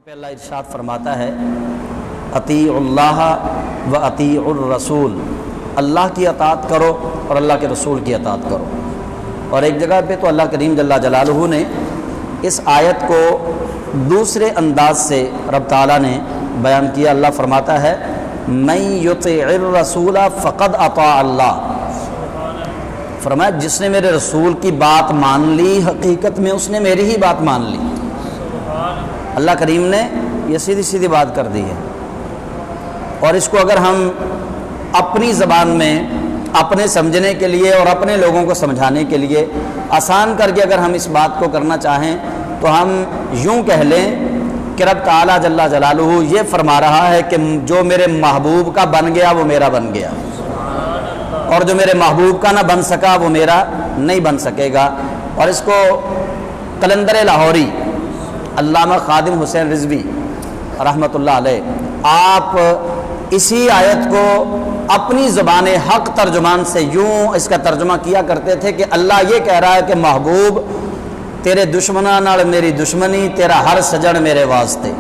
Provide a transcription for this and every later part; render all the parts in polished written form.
پہ اللہ ارشاد فرماتا ہے اطیعوا اللہ و اطیعوا الرسول، اللہ کی اطاعت کرو اور اللہ کے رسول کی اطاعت کرو۔ اور ایک جگہ پہ تو اللہ کریم جل جلالہ نے اس آیت کو دوسرے انداز سے رب تعالیٰ نے بیان کیا۔ اللہ فرماتا ہے من یطع الرسول فقد اطاع اللہ، فرمایا جس نے میرے رسول کی بات مان لی حقیقت میں اس نے میری ہی بات مان لی۔ اللہ کریم نے یہ سیدھی سیدھی بات کر دی ہے، اور اس کو اگر ہم اپنی زبان میں اپنے سمجھنے کے لیے اور اپنے لوگوں کو سمجھانے کے لیے آسان کر کے اگر ہم اس بات کو کرنا چاہیں تو ہم یوں کہہ لیں کہ رب تعالیٰ جل جلالہ یہ فرما رہا ہے کہ جو میرے محبوب کا بن گیا وہ میرا بن گیا، اور جو میرے محبوب کا نہ بن سکا وہ میرا نہیں بن سکے گا۔ اور اس کو قلندر لاہوری علامہ خادم حسین رضوی رحمۃ اللہ علیہ آپ اسی آیت کو اپنی زبان حق ترجمان سے یوں اس کا ترجمہ کیا کرتے تھے کہ اللہ یہ کہہ رہا ہے کہ محبوب تیرے دشمناں نال میری دشمنی، تیرا ہر سجن میرے واسطے،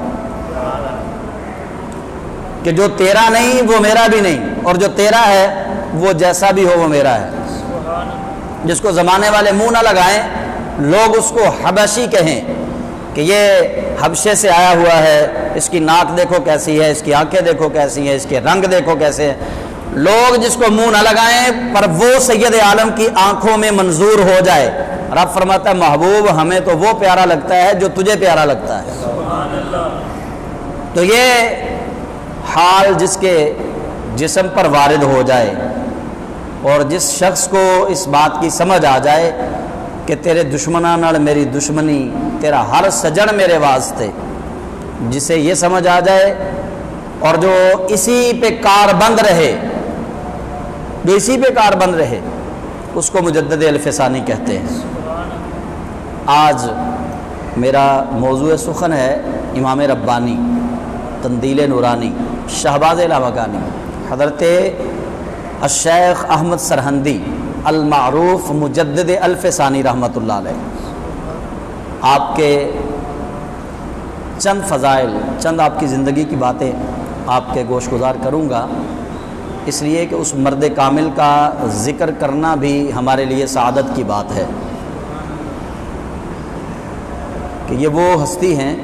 کہ جو تیرا نہیں وہ میرا بھی نہیں، اور جو تیرا ہے وہ جیسا بھی ہو وہ میرا ہے۔ جس کو زمانے والے منہ نہ لگائیں، لوگ اس کو حبشی کہیں کہ یہ حبشے سے آیا ہوا ہے، اس کی ناک دیکھو کیسی ہے، اس کی آنکھیں دیکھو کیسی ہیں، اس کے رنگ دیکھو کیسے ہیں، لوگ جس کو منہ نہ لگائیں پر وہ سید عالم کی آنکھوں میں منظور ہو جائے۔ رب فرماتا ہے محبوب ہمیں تو وہ پیارا لگتا ہے جو تجھے پیارا لگتا ہے۔ تو یہ حال جس کے جسم پر وارد ہو جائے اور جس شخص کو اس بات کی سمجھ آ جائے کہ تیرے دشمناں نال میری دشمنی، تیرا ہر سجن میرے واسطے، جسے یہ سمجھ آ جائے اور جو اسی پہ کار بند رہے، جو اسی پہ کار بند رہے، اس کو مجدد الف ثانی کہتے ہیں۔ آج میرا موضوع سخن ہے امام ربانی تندیل نورانی شہباز لاوقانی حضرت الشیخ احمد سرہندی المعروف مجدد الف ثانی رحمۃ اللہ علیہ۔ آپ کے چند فضائل، چند آپ کی زندگی کی باتیں آپ کے گوش گزار کروں گا، اس لیے کہ اس مرد کامل کا ذکر کرنا بھی ہمارے لیے سعادت کی بات ہے کہ یہ وہ ہستی ہیں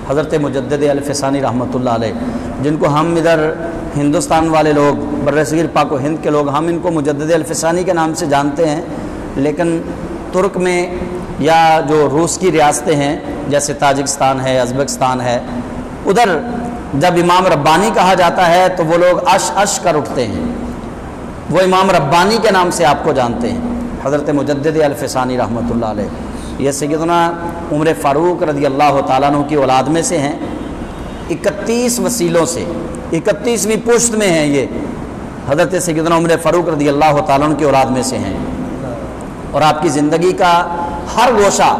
حضرت مجدد الف ثانی رحمۃ اللہ علیہ، جن کو ہم ادھر ہندوستان والے لوگ، برصغیر پاک و ہند کے لوگ، ہم ان کو مجدد الف ثانی کے نام سے جانتے ہیں، لیکن ترک میں یا جو روس کی ریاستیں ہیں جیسے تاجکستان ہے، ازبکستان ہے، ادھر جب امام ربانی کہا جاتا ہے تو وہ لوگ اش اش کر اٹھتے ہیں، وہ امام ربانی کے نام سے آپ کو جانتے ہیں، حضرت مجدد الف ثانی رحمۃ اللہ علیہ۔ یہ سیدنا عمر فاروق رضی اللہ تعالیٰ عنہ کی اولاد میں سے ہیں، 31 وسیلوں سے 31ویں پشت میں ہیں، یہ حضرت سیدنا عمر فاروق رضی اللہ تعالیٰ عنہ کی اولاد میں سے ہیں، اور آپ کی زندگی کا ہر گوشہ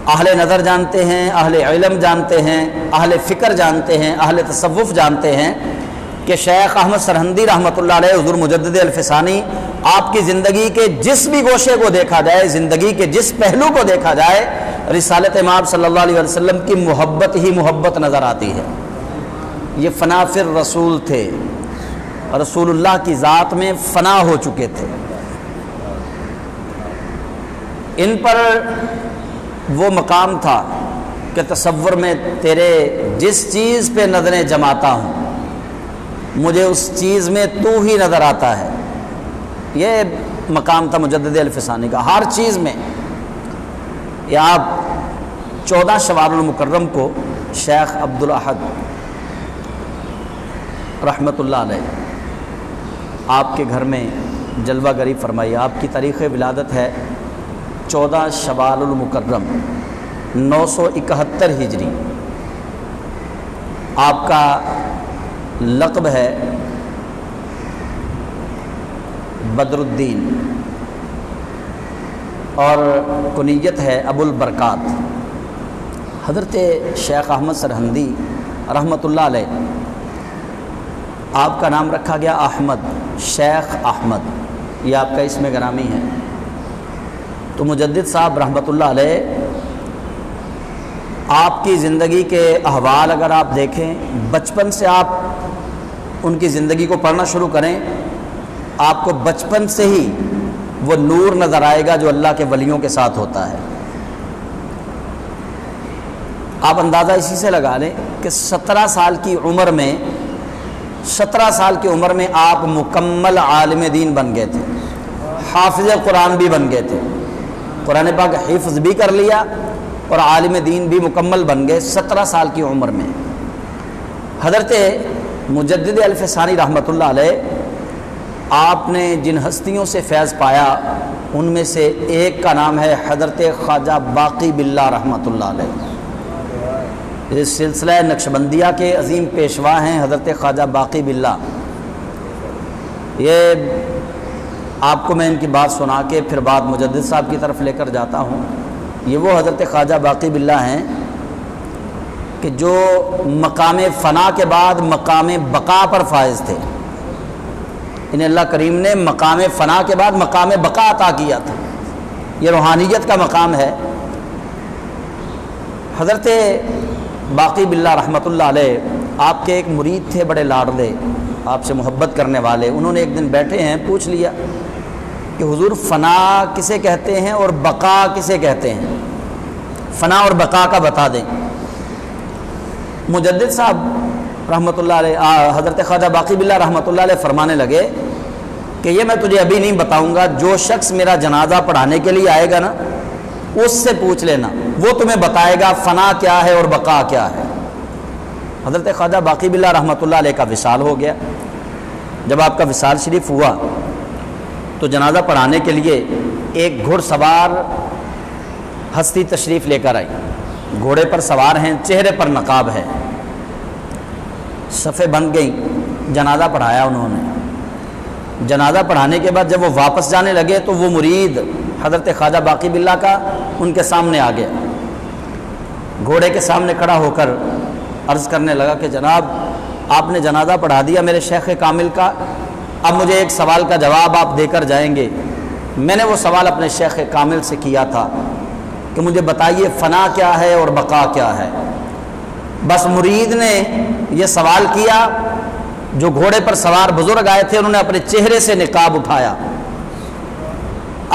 اہل نظر جانتے ہیں، اہل علم جانتے ہیں، اہل فکر جانتے ہیں، اہل تصوف جانتے ہیں کہ شیخ احمد سرہندی رحمۃ اللہ علیہ حضور مجدد الف ثانی آپ کی زندگی کے جس بھی گوشے کو دیکھا جائے، زندگی کے جس پہلو کو دیکھا جائے، رسالت امام صلی اللہ علیہ وسلم کی محبت ہی محبت نظر آتی ہے۔ یہ فنا فی الرسول تھے، رسول اللہ کی ذات میں فنا ہو چکے تھے۔ ان پر وہ مقام تھا کہ تصور میں تیرے جس چیز پہ نظریں جماتا ہوں مجھے اس چیز میں تو ہی نظر آتا ہے۔ یہ مقام تھا مجدد الف ثانی کا، ہر چیز میں۔ یہ آپ 14 شوال المکرم کو شیخ عبدالاحد رحمۃ اللہ علیہ آپ کے گھر میں جلوہ گری فرمائی۔ آپ کی تاریخ ولادت ہے 14 شوال المکرم 971 ہجری۔ آپ کا لقب ہے بدر الدین اور کنیت ہے ابو البرکات۔ حضرت شیخ احمد سرہندی رحمۃ اللہ علیہ آپ کا نام رکھا گیا احمد، شیخ احمد، یہ آپ کا اسم گرامی ہے۔ تو مجدد صاحب رحمۃ اللہ علیہ آپ کی زندگی کے احوال اگر آپ دیکھیں، بچپن سے آپ ان کی زندگی کو پڑھنا شروع کریں، آپ کو بچپن سے ہی وہ نور نظر آئے گا جو اللہ کے ولیوں کے ساتھ ہوتا ہے۔ آپ اندازہ اسی سے لگا لیں کہ 17 سال کی عمر میں آپ مکمل عالم دین بن گئے تھے، حافظ قرآن بھی بن گئے تھے، قرآن پاک حفظ بھی کر لیا اور عالم دین بھی مکمل بن گئے 17 سال کی عمر میں۔ حضرت مجدد الفسانی رحمۃ اللہ علیہ، آپ نے جن ہستیوں سے فیض پایا ان میں سے ایک کا نام ہے حضرت خواجہ باقی باللہ رحمۃ اللہ علیہ۔ اس سلسلہ نقشبندیہ کے عظیم پیشوا ہیں حضرت خواجہ باقی باللہ۔ یہ آپ کو میں ان کی بات سنا کے پھر بات مجدد صاحب کی طرف لے کر جاتا ہوں۔ یہ وہ حضرت خواجہ باقی باللہ ہیں کہ جو مقام فنا کے بعد مقام بقا پر فائز تھے۔ انہیں اللہ کریم نے مقام فنا کے بعد مقام بقا عطا کیا تھا، یہ روحانیت کا مقام ہے۔ حضرت باقی باللہ رحمۃ اللہ علیہ آپ کے ایک مرید تھے، بڑے لاڈلے، آپ سے محبت کرنے والے۔ انہوں نے ایک دن بیٹھے ہیں، پوچھ لیا کہ حضور فنا کسے کہتے ہیں اور بقا کسے کہتے ہیں، فنا اور بقا کا بتا دیں۔ مجدد صاحب رحمۃ اللہ علیہ، حضرت خواجہ باقی باللہ رحمۃ اللہ علیہ فرمانے لگے کہ یہ میں تجھے ابھی نہیں بتاؤں گا، جو شخص میرا جنازہ پڑھانے کے لیے آئے گا نا اس سے پوچھ لینا، وہ تمہیں بتائے گا فنا کیا ہے اور بقا کیا ہے۔ حضرت خواجہ باقی باللہ رحمۃ اللہ علیہ کا وصال ہو گیا۔ جب آپ کا وصال شریف ہوا تو جنازہ پڑھانے کے لیے ایک گھڑ سوار ہستی تشریف لے کر آئی، گھوڑے پر سوار ہیں، چہرے پر نقاب ہے، صفیں بن گئیں، جنازہ پڑھایا انہوں نے۔ جنازہ پڑھانے کے بعد جب وہ واپس جانے لگے تو وہ مرید حضرت خواجہ باقی باللہ کا ان کے سامنے آ گیا، گھوڑے کے سامنے کھڑا ہو کر عرض کرنے لگا کہ جناب آپ نے جنازہ پڑھا دیا میرے شیخ کامل کا، اب مجھے ایک سوال کا جواب آپ دے کر جائیں گے۔ میں نے وہ سوال اپنے شیخ کامل سے کیا تھا کہ مجھے بتائیے فنا کیا ہے اور بقا کیا ہے۔ بس مرید نے یہ سوال کیا، جو گھوڑے پر سوار بزرگ آئے تھے انہوں نے اپنے چہرے سے نقاب اٹھایا۔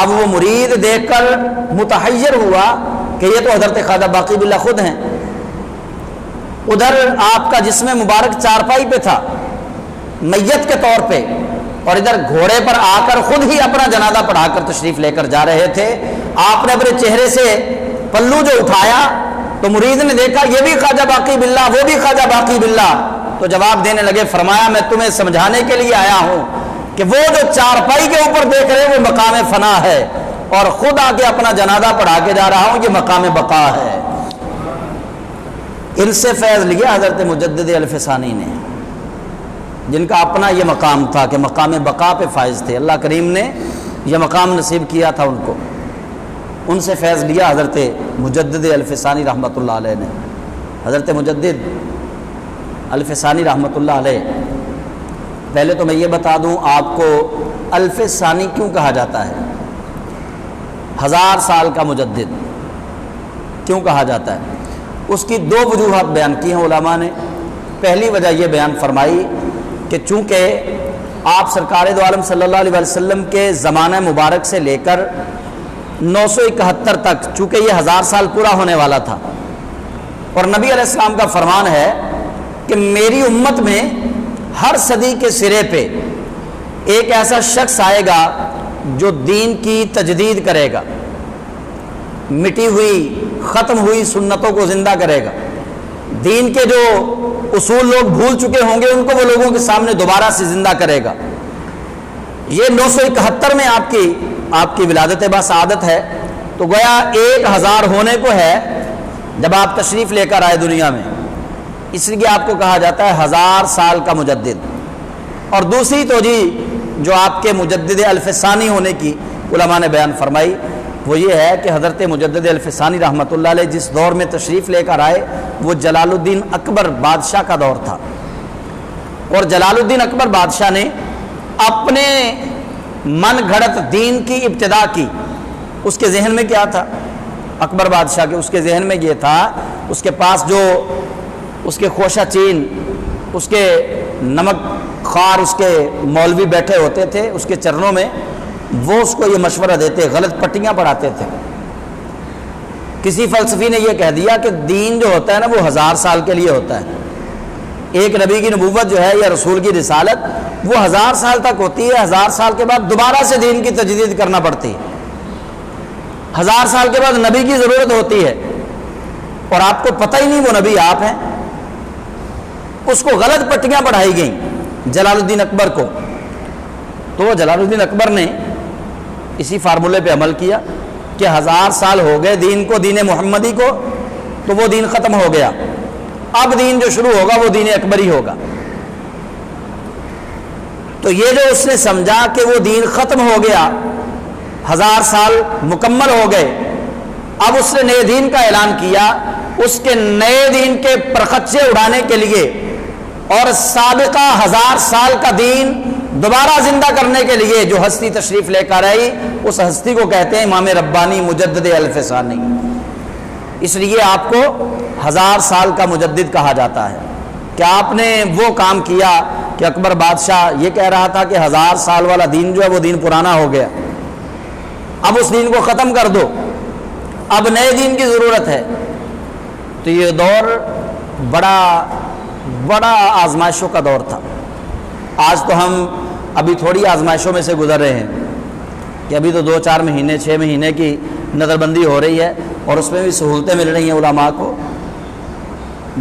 اب وہ مرید دیکھ کر متحیر ہوا کہ یہ تو حضرت خواجہ باقی باللہ خود ہیں۔ ادھر آپ کا جسم مبارک چارپائی پہ تھا میت کے طور پہ، اور ادھر گھوڑے پر آ کر خود ہی اپنا جنازہ پڑھا کر تشریف لے کر جا رہے تھے۔ آپ نے اپنے چہرے سے پلو جو اٹھایا تو مرید نے دیکھا یہ بھی خواجہ باقی باللہ، وہ بھی خواجہ باقی باللہ، تو جواب دینے لگے، فرمایا میں تمہیں سمجھانے کے لیے آیا ہوں کہ وہ جو چارپائی کے اوپر دیکھ رہے وہ مقام فنا ہے، اور خود آ کے اپنا جنازہ پڑھا کے جا رہا ہوں یہ مقام بقا ہے۔ ان سے فیض لیا حضرت مجدد الفسانی نے، جن کا اپنا یہ مقام تھا کہ مقام بقا پہ فائز تھے، اللہ کریم نے یہ مقام نصیب کیا تھا ان کو۔ ان سے فیض لیا حضرت مجدد الفسانی رحمۃ اللہ علیہ نے۔ حضرت مجدد الفسانی رحمۃ اللہ علیہ، پہلے تو میں یہ بتا دوں آپ کو الفسانی کیوں کہا جاتا ہے، 1000 سال کا مجدد کیوں کہا جاتا ہے؟ اس کی 2 وجوہات بیان کی ہیں علماء نے۔ پہلی وجہ یہ بیان فرمائی کہ چونکہ آپ سرکار دو عالم صلی اللہ علیہ وسلم کے زمانہ مبارک سے لے کر 971 تک، چونکہ یہ 1000 سال پورا ہونے والا تھا، اور نبی علیہ السلام کا فرمان ہے کہ میری امت میں ہر صدی کے سرے پہ ایک ایسا شخص آئے گا جو دین کی تجدید کرے گا، مٹی ہوئی ختم ہوئی سنتوں کو زندہ کرے گا، دین کے جو اصول لوگ بھول چکے ہوں گے ان کو وہ لوگوں کے سامنے دوبارہ سے زندہ کرے گا۔ یہ 971 میں آپ کی ولادت بسعادت ہے، تو گویا 1000 ہونے کو ہے جب آپ تشریف لے کر آئے دنیا میں، اس لیے آپ کو کہا جاتا ہے 1000 سال کا مجدد۔ اور دوسری توجیہ جو آپ کے مجدد الفسانی ہونے کی علماء نے بیان فرمائی وہ یہ ہے کہ حضرت مجدد الفسانی رحمۃ اللہ علیہ جس دور میں تشریف لے کر آئے وہ جلال الدین اکبر بادشاہ کا دور تھا، اور جلال الدین اکبر بادشاہ نے اپنے من گھڑت دین کی ابتدا کی۔ اس کے ذہن میں کیا تھا؟ اکبر بادشاہ کے اس کے ذہن میں یہ تھا اس کے پاس جو اس کے خوشہ چین، اس کے نمک خوار اس کے مولوی بیٹھے ہوتے تھے اس کے چرنوں میں، وہ اس کو یہ مشورہ دیتے، غلط پٹیاں پڑھاتے تھے۔ کسی فلسفی نے یہ کہہ دیا کہ دین جو ہوتا ہے نا وہ 1000 سال کے لیے ہوتا ہے، ایک نبی کی نبوت جو ہے یا رسول کی رسالت وہ 1000 سال تک ہوتی ہے، 1000 سال کے بعد دوبارہ سے دین کی تجدید کرنا پڑتی ہے، 1000 سال کے بعد نبی کی ضرورت ہوتی ہے، اور آپ کو پتہ ہی نہیں وہ نبی آپ ہیں۔ اس کو غلط پٹیاں پڑھائی گئیں جلال الدین اکبر کو، تو وہ جلال الدین اکبر نے اسی فارمولے پہ عمل کیا کہ 1000 سال ہو گئے دین کو، دین محمدی کو، تو وہ دین ختم ہو گیا، اب دین جو شروع ہوگا وہ دین اکبری ہوگا۔ تو یہ جو اس نے سمجھا کہ وہ دین ختم ہو گیا، 1000 سال مکمل ہو گئے، اب اس نے نئے دین کا اعلان کیا، اس کے نئے دین کے پرخچے اڑانے کے لیے اور سابقہ 1000 سال کا دین دوبارہ زندہ کرنے کے لیے جو ہستی تشریف لے کر آئی، اس ہستی کو کہتے ہیں امام ربانی مجدد الف ثانی۔ اس لیے آپ کو 1000 سال کا مجدد کہا جاتا ہے کہ آپ نے وہ کام کیا کہ اکبر بادشاہ یہ کہہ رہا تھا کہ 1000 سال والا دین جو ہے وہ دین پرانا ہو گیا، اب اس دین کو ختم کر دو، اب نئے دین کی ضرورت ہے۔ تو یہ دور بڑا آزمائشوں کا دور تھا۔ آج تو ہم ابھی تھوڑی آزمائشوں میں سے گزر رہے ہیں کہ ابھی تو 2-4 مہینے 6 مہینے کی نظر بندی ہو رہی ہے اور اس میں بھی سہولتیں مل رہی ہیں علماء کو،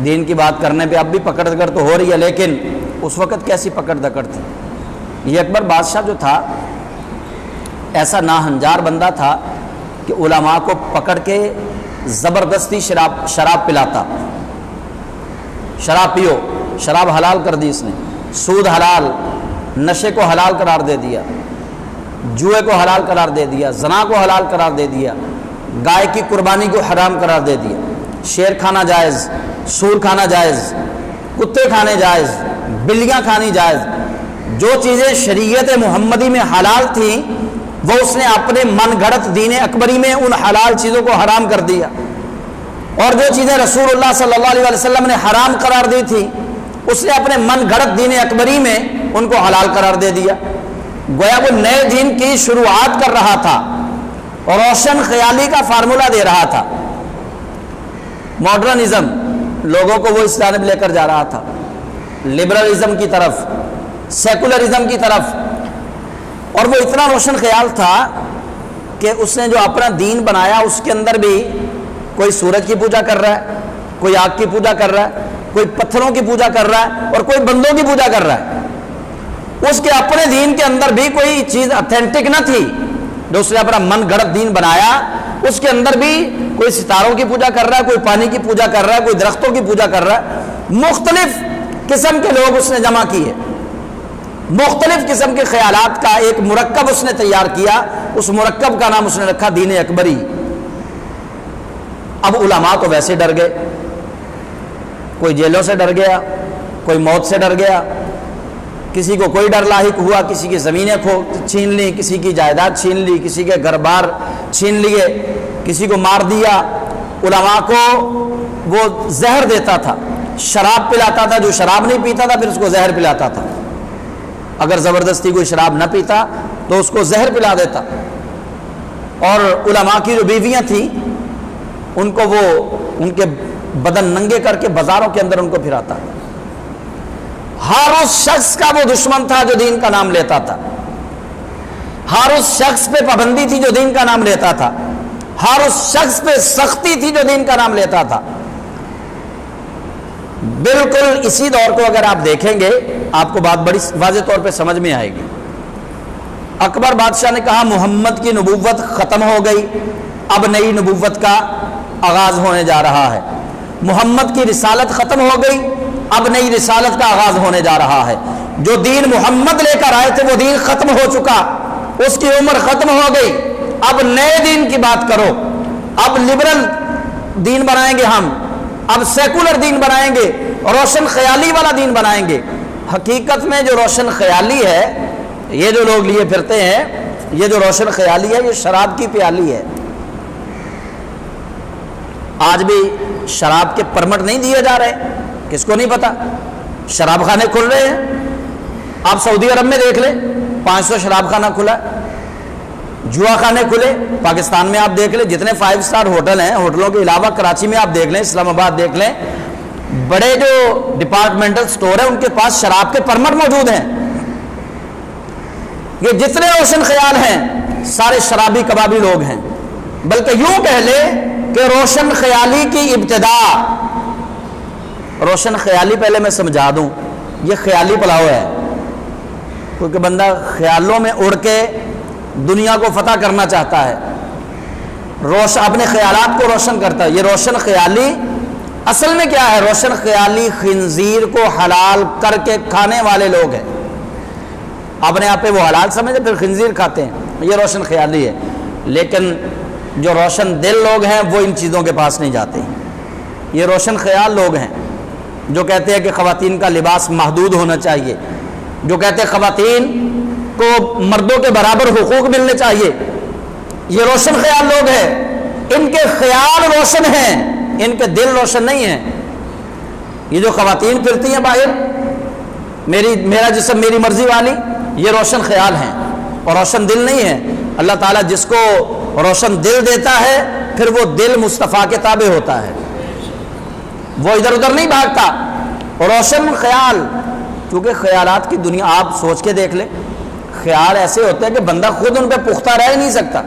دین کی بات کرنے پہ اب بھی پکڑ دکڑ تو ہو رہی ہے، لیکن اس وقت کیسی پکڑ دکڑ تھی۔ یہ اکبر بادشاہ جو تھا ایسا ناہنجار بندہ تھا کہ علماء کو پکڑ کے زبردستی شراب پلاتا، شراب پیو، شراب حلال کر دی اس نے، سود حلال، نشے کو حلال قرار دے دیا، جوئے کو حلال قرار دے دیا، زنا کو حلال قرار دے دیا، گائے کی قربانی کو حرام قرار دے دیا، شیر کھانا جائز، سور کھانا جائز، کتے کھانے جائز، بلیاں کھانی جائز، جو چیزیں شریعت محمدی میں حلال تھیں وہ اس نے اپنے من گھڑت دین اکبری میں ان حلال چیزوں کو حرام کر دیا، اور جو چیزیں رسول اللہ صلی اللہ علیہ وسلم نے حرام قرار دی تھی اس نے اپنے من گھڑت دین اکبری میں ان کو حلال قرار دے دیا۔ گویا وہ نئے دین کی شروعات کر رہا تھا اور روشن خیالی کا فارمولہ دے رہا تھا۔ ماڈرنزم لوگوں کو وہ اس جانب لے کر جا رہا تھا، لبرلزم کی طرف، سیکولرزم کی طرف، اور وہ اتنا روشن خیال تھا کہ اس نے جو اپنا دین بنایا اس کے اندر بھی کوئی سورج کی پوجا کر رہا ہے، کوئی آگ کی پوجا کر رہا ہے، کوئی پتھروں کی پوجا کر رہا ہے اور کوئی بندوں کی پوجا کر رہا ہے۔ اس کے اپنے دین کے اندر بھی کوئی چیز اتھینٹک نہ تھی جو اس نے اپنا من گھڑت دین بنایا، اس کے اندر بھی کوئی ستاروں کی پوجا کر رہا ہے، کوئی پانی کی پوجا کر رہا ہے، کوئی درختوں کی پوجا کر رہا ہے، مختلف قسم کے لوگ اس نے جمع کیے، مختلف قسم کے خیالات کا ایک مرکب اس نے تیار کیا، اس مرکب کا نام اس نے رکھا دین اکبری۔ اب علماء تو ویسے ڈر گئے، کوئی جیلوں سے ڈر گیا، کوئی موت سے ڈر گیا، کسی کو کوئی ڈر لاحق ہوا، کسی کی زمینیں چھین لی، کسی کی جائیداد چھین لی، کسی کے گھر بار چھین لیے، کسی کو مار دیا۔ علماء کو وہ زہر دیتا تھا، شراب پلاتا تھا، جو شراب نہیں پیتا تھا پھر اس کو زہر پلاتا تھا، اگر زبردستی کوئی شراب نہ پیتا تو اس کو زہر پلا دیتا۔ اور علماء کی جو بیویاں تھیں ان کو وہ ان کے بدن ننگے کر کے بازاروں کے اندر ان کو پھراتا۔ ہر اس شخص کا وہ دشمن تھا جو دین کا نام لیتا تھا، ہر اس شخص پہ پابندی تھی جو دین کا نام لیتا تھا، ہر اس شخص پہ سختی تھی جو دین کا نام لیتا تھا۔ بالکل اسی دور کو اگر آپ دیکھیں گے آپ کو بات بڑی واضح طور پہ سمجھ میں آئے گی۔ اکبر بادشاہ نے کہا محمد کی نبوت ختم ہو گئی، اب نئی نبوت کا آغاز ہونے جا رہا ہے۔ محمد کی رسالت ختم ہو گئی، اب نئی رسالت کا آغاز ہونے جا رہا ہے۔ جو دین محمد لے کر آئے تھے وہ دین ختم ہو چکا، اس کی عمر ختم ہو گئی، اب نئے دین کی بات کرو۔ اب لبرل دین بنائیں گے ہم، اب سیکولر دین بنائیں گے، روشن خیالی والا دین بنائیں گے۔ حقیقت میں جو روشن خیالی ہے، یہ جو لوگ لیے پھرتے ہیں، یہ جو روشن خیالی ہے یہ شراب کی پیالی ہے، آج بھی شراب کے پرمٹ نہیں دیے جا رہے؟ کس کو نہیں پتا؟ شراب خانے کھل رہے ہیں. آپ سعودی عرب میں دیکھ لیں 500 شراب خانہ کھلا ہے. جوا خانے کھلے پاکستان میں آپ دیکھ لیں جتنے 5 اسٹار ہوٹل ہیں، ہوٹلوں کے علاوہ کراچی میں آپ دیکھ لیں، اسلام آباد دیکھ لیں، بڑے جو ڈپارٹمنٹل سٹور ہیں ان کے پاس شراب کے پرمٹ موجود ہیں. یہ جتنے روشن خیال ہیں سارے شرابی کبابی لوگ ہیں. بلکہ یوں کہہ لے کہ روشن خیالی کی ابتدا، روشن خیالی پہلے میں سمجھا دوں، یہ خیالی پلاؤ ہے. کیونکہ بندہ خیالوں میں اڑ کے دنیا کو فتح کرنا چاہتا ہے، اپنے خیالات کو روشن کرتا ہے. یہ روشن خیالی اصل میں کیا ہے؟ روشن خیالی خنزیر کو حلال کر کے کھانے والے لوگ ہیں. اپنے آپ پہ وہ حلال سمجھے پھر خنزیر کھاتے ہیں، یہ روشن خیالی ہے. لیکن جو روشن دل لوگ ہیں وہ ان چیزوں کے پاس نہیں جاتے. یہ روشن خیال لوگ ہیں جو کہتے ہیں کہ خواتین کا لباس محدود ہونا چاہیے، جو کہتے ہیں خواتین کو مردوں کے برابر حقوق ملنے چاہیے. یہ روشن خیال لوگ ہیں. ان کے خیال روشن ہیں، ان کے دل روشن نہیں ہیں. یہ جو خواتین پھرتی ہیں باہر میرا جسم میری مرضی والی، یہ روشن خیال ہیں اور روشن دل نہیں ہے. اللہ تعالیٰ جس کو روشن دل دیتا ہے پھر وہ دل مصطفیٰ کے تابع ہوتا ہے، وہ ادھر ادھر نہیں بھاگتا. روشن خیال، کیونکہ خیالات کی دنیا آپ سوچ کے دیکھ لیں، خیال ایسے ہوتے ہیں کہ بندہ خود ان پہ پختہ رہ نہیں سکتا.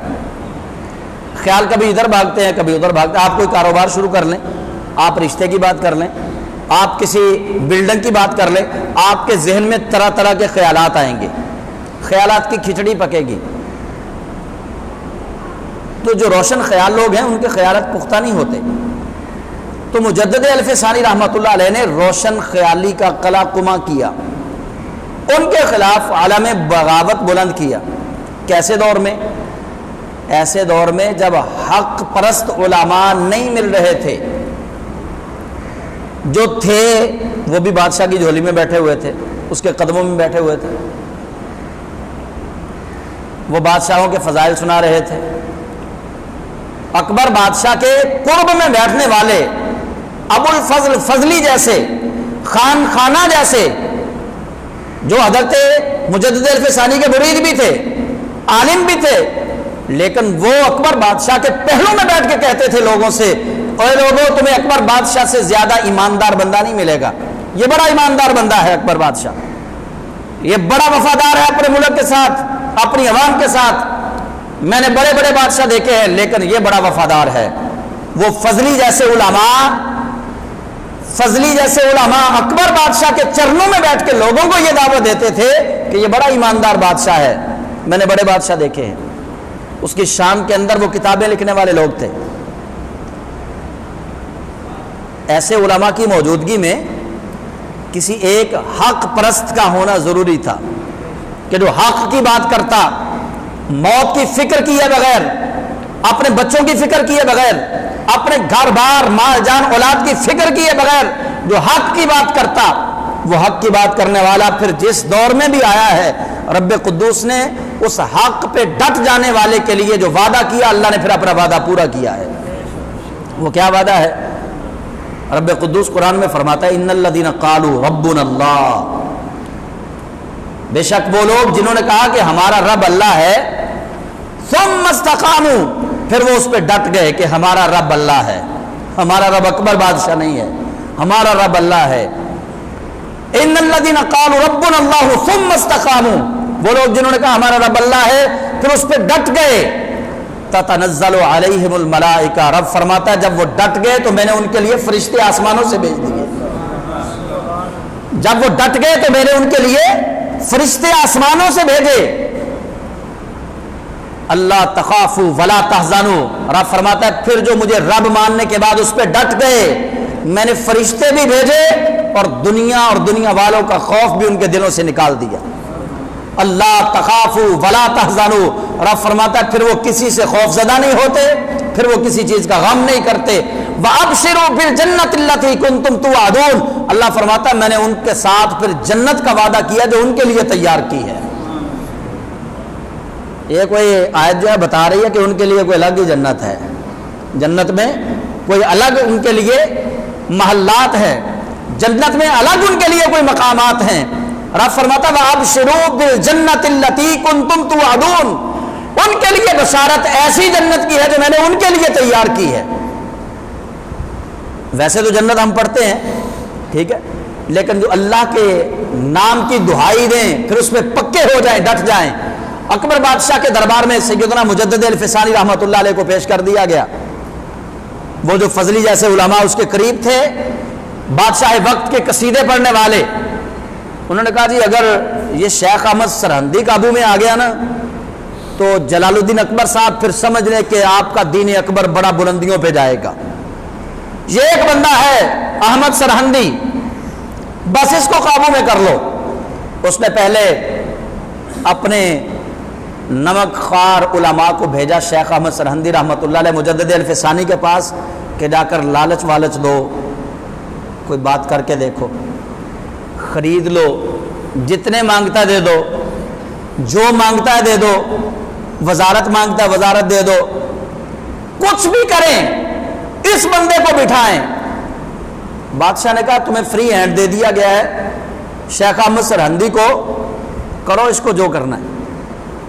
خیال کبھی ادھر بھاگتے ہیں کبھی ادھر بھاگتے ہیں. آپ کوئی کاروبار شروع کر لیں، آپ رشتے کی بات کر لیں، آپ کسی بلڈنگ کی بات کر لیں، آپ کے ذہن میں طرح طرح کے خیالات آئیں گے، خیالات کی کھچڑی پکے گی. تو جو روشن خیال لوگ ہیں ان کے خیالات پختہ نہیں ہوتے. تو مجدد الف ثانی رحمۃ اللہ علیہ نے روشن خیالی کا قلع قمع کیا، ان کے خلاف علم بغاوت بلند کیا. کیسے دور میں؟ ایسے دور میں جب حق پرست علماء نہیں مل رہے تھے. جو تھے وہ بھی بادشاہ کی جھولی میں بیٹھے ہوئے تھے، اس کے قدموں میں بیٹھے ہوئے تھے، وہ بادشاہوں کے فضائل سنا رہے تھے. اکبر بادشاہ کے قرب میں بیٹھنے والے ابو الفضل فضلی جیسے، خان خانہ جیسے، جو حضرت مجدد الف ثانی کے مرید بھی تھے، عالم بھی تھے، لیکن وہ اکبر بادشاہ کے پہلو میں بیٹھ کے کہتے تھے لوگوں سے، اے لوگوں تمہیں اکبر بادشاہ سے زیادہ ایماندار بندہ نہیں ملے گا. یہ بڑا ایماندار بندہ ہے اکبر بادشاہ، یہ بڑا وفادار ہے اپنے ملک کے ساتھ، اپنی عوام کے ساتھ. میں نے بڑے بڑے بادشاہ دیکھے ہیں لیکن یہ بڑا وفادار ہے. وہ فضلی جیسے علماء اکبر بادشاہ کے چرنوں میں بیٹھ کے لوگوں کو یہ دعوت دیتے تھے کہ یہ بڑا ایماندار بادشاہ ہے. میں نے بڑے بادشاہ دیکھے ہیں. اس کی شان کے اندر وہ کتابیں لکھنے والے لوگ تھے. ایسے علماء کی موجودگی میں کسی ایک حق پرست کا ہونا ضروری تھا کہ جو حق کی بات کرتا، موت کی فکر کیے بغیر، اپنے بچوں کی فکر کیے بغیر، اپنے گھر بار مال جان اولاد کی فکر کیے بغیر جو حق کی بات کرتا، وہ حق کی بات کرنے والا پھر جس دور میں بھی آیا ہے، رب قدوس نے اس حق پہ ڈٹ جانے والے کے لیے جو وعدہ کیا، اللہ نے پھر اپنا وعدہ پورا کیا ہے. وہ کیا وعدہ ہے؟ رب قدوس قرآن میں فرماتا ہے ان الذین قالوا ربنا اللہ، بے شک وہ لوگ جنہوں نے کہا کہ ہمارا رب اللہ ہے، ثم استقاموا، پھر وہ اس پہ ڈٹ گئے کہ ہمارا رب اللہ ہے، ہمارا رب اکبر بادشاہ نہیں ہے، ہمارا رب اللہ ہے. ان الذین قالوا ربنا اللہ ثم استقاموا، وہ لوگ جنہوں نے کہا ہمارا رب اللہ ہے پھر اس پہ ڈٹ گئے. تتنزل علیہم الملائکہ، رب فرماتا ہے جب وہ ڈٹ گئے تو میں نے ان کے لیے فرشتے آسمانوں سے بھیج دیے. جب وہ ڈٹ گئے تو میں نے ان کے لیے فرشتے آسمانوں سے بھیجے. اللہ تخافوا ولا تحزنوا، رب فرماتا ہے پھر جو مجھے رب ماننے کے بعد اس پہ ڈٹ گئے میں نے فرشتے بھی بھیجے اور دنیا والوں کا خوف بھی ان کے دلوں سے نکال دیا. اللہ تخافوا ولا تحزنوا، رب فرماتا ہے پھر وہ کسی سے خوف زدہ نہیں ہوتے، پھر وہ کسی چیز کا غم نہیں کرتے. وَأَبْشِرُوا بِالْجَنَّةِ الَّتِي كُنْتُمْ تُوعَدُونَ، اللہ فرماتا ہے میں نے ان کے ساتھ پھر جنت کا وعدہ کیا جو ان کے لیے تیار کی ہے. یہ کوئی آیت جو ہے بتا رہی ہے کہ ان کے لیے کوئی الگ ہی جنت ہے. جنت میں کوئی الگ ان کے لیے محلات ہیں، جنت میں الگ ان کے لیے کوئی مقامات ہیں۔ رب فرماتا وَأَبْشِرُوا بِالْجَنَّةِ الَّتِي كُنْتُمْ تُوعَدُونَ، ان کے لیے بشارت ایسی جنت کی ہے جو میں نے ان کے لیے تیار کی ہے۔ ویسے تو جنت ہم پڑھتے ہیں، ٹھیک ہے، لیکن جو اللہ کے نام کی دہائی دیں پھر اس میں پکے ہو جائیں، ڈٹ جائیں۔ اکبر بادشاہ کے دربار میں سیدنا مجدد الفسانی رحمۃ اللہ علیہ کو پیش کر دیا گیا۔ وہ جو فضلی جیسے علماء اس کے قریب تھے، بادشاہ وقت کے قصیدے پڑھنے والے، انہوں نے کہا جی اگر یہ شیخ احمد سرہندی قابو میں آ گیا نا تو جلال الدین اکبر صاحب پھر سمجھ لیں کہ آپ کا دین اکبر بڑا بلندیوں پہ جائے گا۔ یہ ایک بندہ ہے احمد سرہندی، بس اس کو قابو میں کر لو۔ اس نے پہلے اپنے نمک خوار علماء کو بھیجا شیخ احمد سرہندی رحمۃ اللہ علیہ مجدد الفسانی کے پاس کہ جا کر لالچ والچ دو، کوئی بات کر کے دیکھو، خرید لو، جتنے مانگتا ہے دے دو، جو مانگتا ہے دے دو، وزارت مانگتا ہے وزارت دے دو، کچھ بھی کریں، اس بندے کو بٹھائیں۔ بادشاہ نے کہا تمہیں فری ہینڈ دے دیا گیا ہے، شیخ احمد سرہندی کو کرو اس کو جو کرنا ہے۔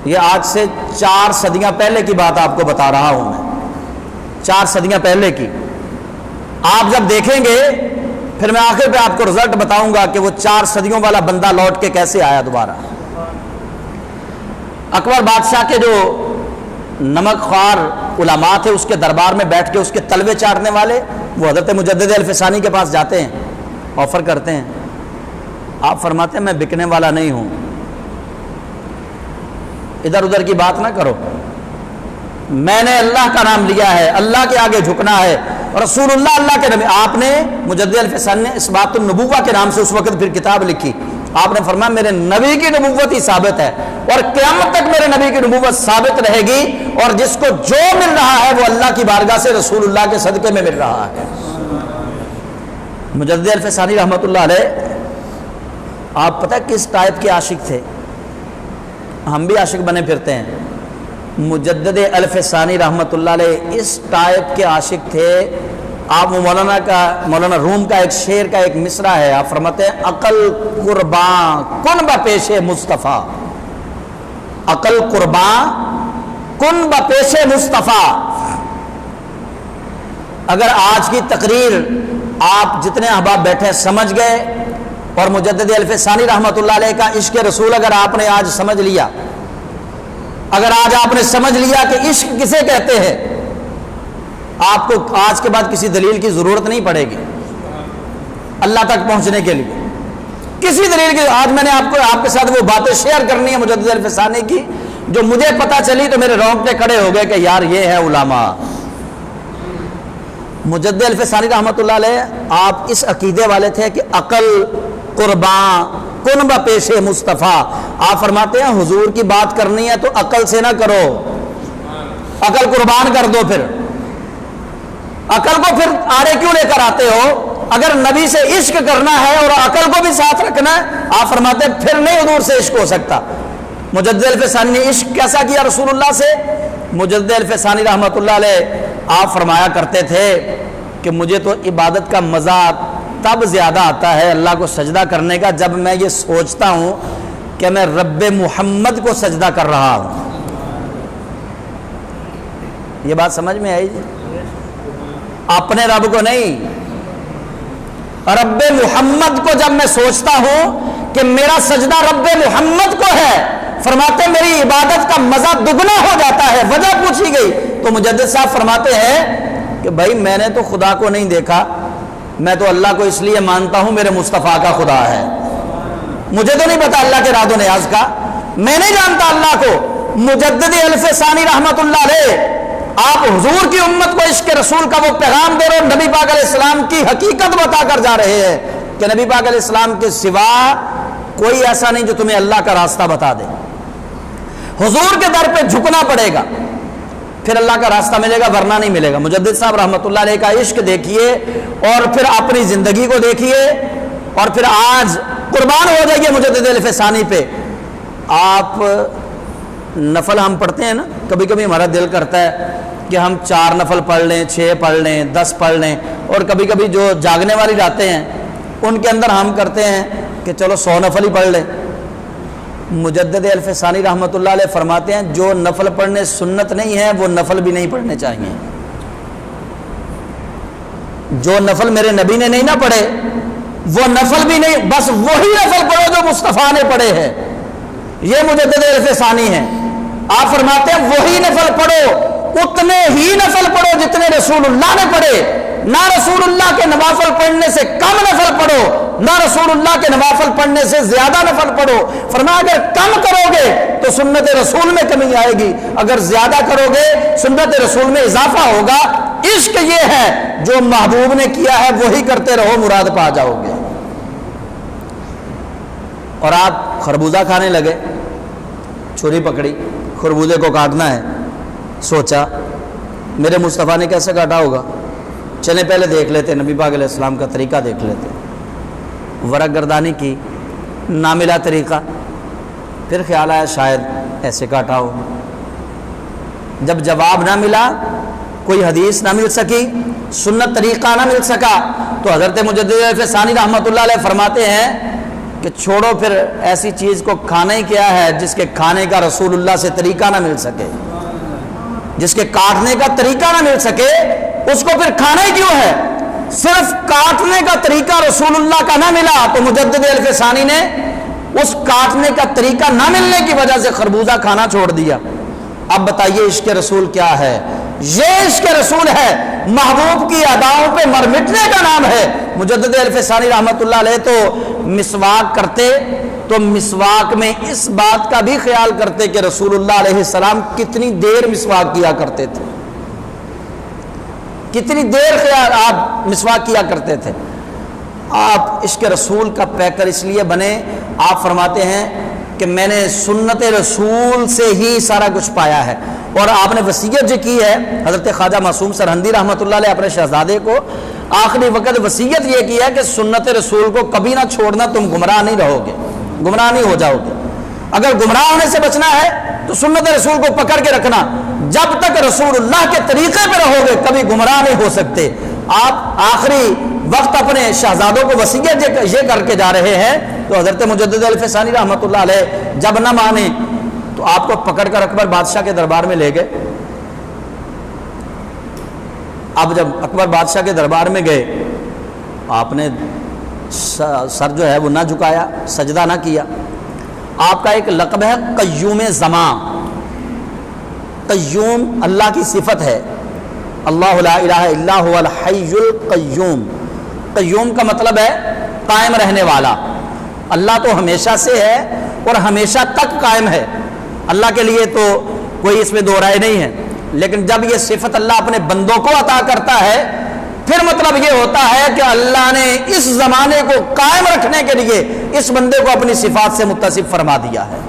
یہ آج سے 4 صدیاں پہلے کی بات آپ کو بتا رہا ہوں میں، 4 صدیاں پہلے کی۔ آپ جب دیکھیں گے پھر میں آخر پہ آپ کو رزلٹ بتاؤں گا کہ وہ 4 صدیوں والا بندہ لوٹ کے کیسے آیا دوبارہ۔ اکبر بادشاہ کے جو نمک خوار علماء تھے اس کے دربار میں بیٹھ کے اس کے تلوے چاٹنے والے، وہ حضرت مجدد الفسانی کے پاس جاتے ہیں، آفر کرتے ہیں۔ آپ فرماتے ہیں میں بکنے والا نہیں ہوں، ادھر ادھر کی بات نہ کرو، میں نے اللہ کا نام لیا ہے، اللہ کے آگے جھکنا ہے، رسول اللہ کے نبی۔ آپ نے مجدد الفسانی نے اثبات النبوہ کے نام سے اس وقت پھر کتاب لکھی۔ آپ نے فرمایا میرے نبی کی نبوت ہی ثابت ہے اور قیامت تک میرے نبی کی نبوت ثابت رہے گی، اور جس کو جو مل رہا ہے وہ اللہ کی بارگاہ سے رسول اللہ کے صدقے میں مل رہا ہے۔ مجدد الفسانی رحمۃ اللہ علیہ آپ پتہ کس ٹائپ کے عاشق تھے؟ ہم بھی عاشق بنے پھرتے ہیں، مجدد الفسانی رحمۃ اللہ علیہ اس ٹائپ کے عاشق تھے۔ آپ مولانا روم کا ایک شعر کا ایک مصرع ہے، آپ فرماتے ہیں عقل قرباں کن بپیش مصطفیٰ، عقل قرباں کن بپیش مصطفیٰ۔ اگر آج کی تقریر آپ جتنے احباب بیٹھے سمجھ گئے اور مجدد الفسانی رحمۃ اللہ علیہ کا عشق رسول اگر آپ نے آج سمجھ لیا، اگر آج آپ نے سمجھ لیا کہ عشق کسے کہتے ہیں، آپ کو آج کے بعد کسی دلیل کی ضرورت نہیں پڑے گی اللہ تک پہنچنے کے لیے، کسی دلیل کی۔ آج میں نے آپ کے ساتھ وہ باتیں شیئر کرنی ہے مجدد الفسانی کی جو مجھے پتہ چلی تو میرے رونگٹے کھڑے ہو گئے کہ یار یہ ہے علماء۔ مجدد الفسانی رحمۃ اللہ علیہ آپ اس عقیدے والے تھے کہ عقل قرباں کن بپیش مصطفیٰ۔ آپ فرماتے ہیں حضور کی بات کرنی ہے تو عقل سے نہ کرو، عقل قربان کر دو، پھر عقل کو پھر آڑے کیوں لے کر آتے ہو؟ اگر نبی سے عشق کرنا ہے اور عقل کو بھی ساتھ رکھنا ہے، آپ فرماتے ہیں پھر نہیں حضور سے عشق ہو سکتا۔ مجدد الفسانی نے عشق کیسا کیا رسول اللہ سے؟ مجدد الفسانی رحمۃ اللہ علیہ آپ فرمایا کرتے تھے کہ مجھے تو عبادت کا مزہ تب زیادہ آتا ہے اللہ کو سجدہ کرنے کا جب میں یہ سوچتا ہوں کہ میں رب محمد کو سجدہ کر رہا ہوں۔ یہ بات سمجھ میں آئی جی؟ اپنے رب کو نہیں، رب محمد کو جب میں سوچتا ہوں کہ میرا سجدہ رب محمد کو ہے، فرماتے میری عبادت کا مزہ دگنا ہو جاتا ہے۔ وجہ پوچھی گئی تو مجدد صاحب فرماتے ہیں کہ بھائی میں نے تو خدا کو نہیں دیکھا، میں تو اللہ کو اس لیے مانتا ہوں میرے مصطفیٰ کا خدا ہے، مجھے تو نہیں پتا اللہ کے راد و نیاز کا، میں نہیں جانتا اللہ کو۔ مجدد الفسانی رحمۃ اللہ علیہ آپ حضور کی امت کو عشق رسول کا وہ پیغام دے رہے ہو، نبی پاک علیہ السلام کی حقیقت بتا کر جا رہے ہیں کہ نبی پاک علیہ السلام کے سوا کوئی ایسا نہیں جو تمہیں اللہ کا راستہ بتا دے، حضور کے در پہ جھکنا پڑے گا پھر اللہ کا راستہ ملے گا ورنہ نہیں ملے گا۔ مجدد صاحب رحمۃ اللہ علیہ کا عشق دیکھیے اور پھر اپنی زندگی کو دیکھیے اور پھر آج قربان ہو جائیے مجدد الفسانی پہ۔ آپ نفل ہم پڑھتے ہیں نا، کبھی کبھی ہمارا دل کرتا ہے کہ ہم 4 نفل پڑھ لیں، 6 پڑھ لیں، 10 پڑھ لیں، اور کبھی کبھی جو جاگنے والی راتیں ہیں ان کے اندر ہم کرتے ہیں کہ چلو 100 نفل ہی پڑھ لیں۔ مجدد الفسانی رحمۃ اللہ علیہ فرماتے ہیں جو نفل پڑھنے سنت نہیں ہے وہ نفل بھی نہیں پڑھنے چاہیے۔ جو نفل میرے نبی نے نہیں نہ پڑھے وہ نفل بھی نہیں، بس وہی نفل پڑھو جو مصطفیٰ نے پڑھے ہیں۔ یہ مجدد الفسانی ہیں، آپ فرماتے ہیں وہی نفل پڑھو، اتنے ہی نفل پڑھو جتنے رسول اللہ نے پڑھے، نہ رسول اللہ کے نوافل پڑھنے سے کم نفل پڑھو، نہ رسول اللہ کے نوافل پڑھنے سے زیادہ نفل پڑھو۔ فرمایا اگر کم کرو گے تو سنت رسول میں کمی آئے گی، اگر زیادہ کرو گے سنت رسول میں اضافہ ہوگا۔ عشق یہ ہے جو محبوب نے کیا ہے وہی کرتے رہو، مراد پا جاؤ گے۔ اور آپ خربوزہ کھانے لگے، چھری پکڑی، خربوزے کو کاٹنا ہے، سوچا میرے مصطفیٰ نے کیسے کاٹا ہوگا، چلیں پہلے دیکھ لیتے، نبی پاک علیہ السلام کا طریقہ دیکھ لیتے۔ ورق گردانی کی، نہ ملا طریقہ، پھر خیال آیا شاید ایسے کاٹا ہو۔ جب جواب نہ ملا، کوئی حدیث نہ مل سکی، سنت طریقہ نہ مل سکا، تو حضرت مجدد الفسانی رحمۃ اللہ علیہ فرماتے ہیں کہ چھوڑو پھر ایسی چیز کو کھانا ہی کیا ہے جس کے کھانے کا رسول اللہ سے طریقہ نہ مل سکے، جس کے کاٹنے کا طریقہ نہ مل سکے اس کو پھر کھانا ہی کیوں ہے۔ صرف کاٹنے کا طریقہ رسول اللہ کا نہ ملا تو مجدد الفسانی نے اس کاٹنے کا طریقہ نہ ملنے کی وجہ سے خربوزہ کھانا چھوڑ دیا۔ اب بتائیے عشق رسول کیا ہے؟ یہ عشق رسول ہے، محبوب کی اداؤں پہ مر مٹنے کا نام ہے۔ مجدد الفسانی رحمۃ اللہ علیہ تو مسواک کرتے تو مسواک میں اس بات کا بھی خیال کرتے کہ رسول اللہ علیہ السلام کتنی دیر مسواک کیا کرتے تھے، کتنی دیر خیال آپ مسواک کیا کرتے تھے۔ آپ عشق رسول کا پیکر اس لیے بنے، آپ فرماتے ہیں کہ میں نے سنت رسول سے ہی سارا کچھ پایا ہے۔ اور آپ نے وصیت جو کی ہے، حضرت خواجہ معصوم سرہندی رحمۃ اللہ علیہ اپنے شہزادے کو آخری وقت وصیت یہ کی ہے کہ سنت رسول کو کبھی نہ چھوڑنا، تم گمراہ نہیں رہو گے، گمراہ نہیں ہو جاؤ گے۔ اگر گمراہ ہونے سے بچنا ہے تو سنت رسول کو پکڑ کے رکھنا، جب تک رسول اللہ کے طریقے پہ رہو گے کبھی گمراہ نہیں ہو سکتے۔ آپ آخری وقت اپنے شہزادوں کو وصیت یہ کر کے جا رہے ہیں، تو حضرت مجدد الفسانی رحمۃ اللہ علیہ جب نہ مانے تو آپ کو پکڑ کر اکبر بادشاہ کے دربار میں لے گئے۔ اب جب اکبر بادشاہ کے دربار میں گئے، آپ نے سر جو ہے وہ نہ جھکایا، سجدہ نہ کیا۔ آپ کا ایک لقب ہے قیوم زمان۔ قیوم اللہ کی صفت ہے، اللہ لا الہ الا هو الحی القیوم۔ قیوم کا مطلب ہے قائم رہنے والا۔ اللہ تو ہمیشہ سے ہے اور ہمیشہ تک قائم ہے، اللہ کے لیے تو کوئی اس میں دو رائے نہیں ہے، لیکن جب یہ صفت اللہ اپنے بندوں کو عطا کرتا ہے پھر مطلب یہ ہوتا ہے کہ اللہ نے اس زمانے کو قائم رکھنے کے لیے اس بندے کو اپنی صفات سے متصف فرما دیا ہے۔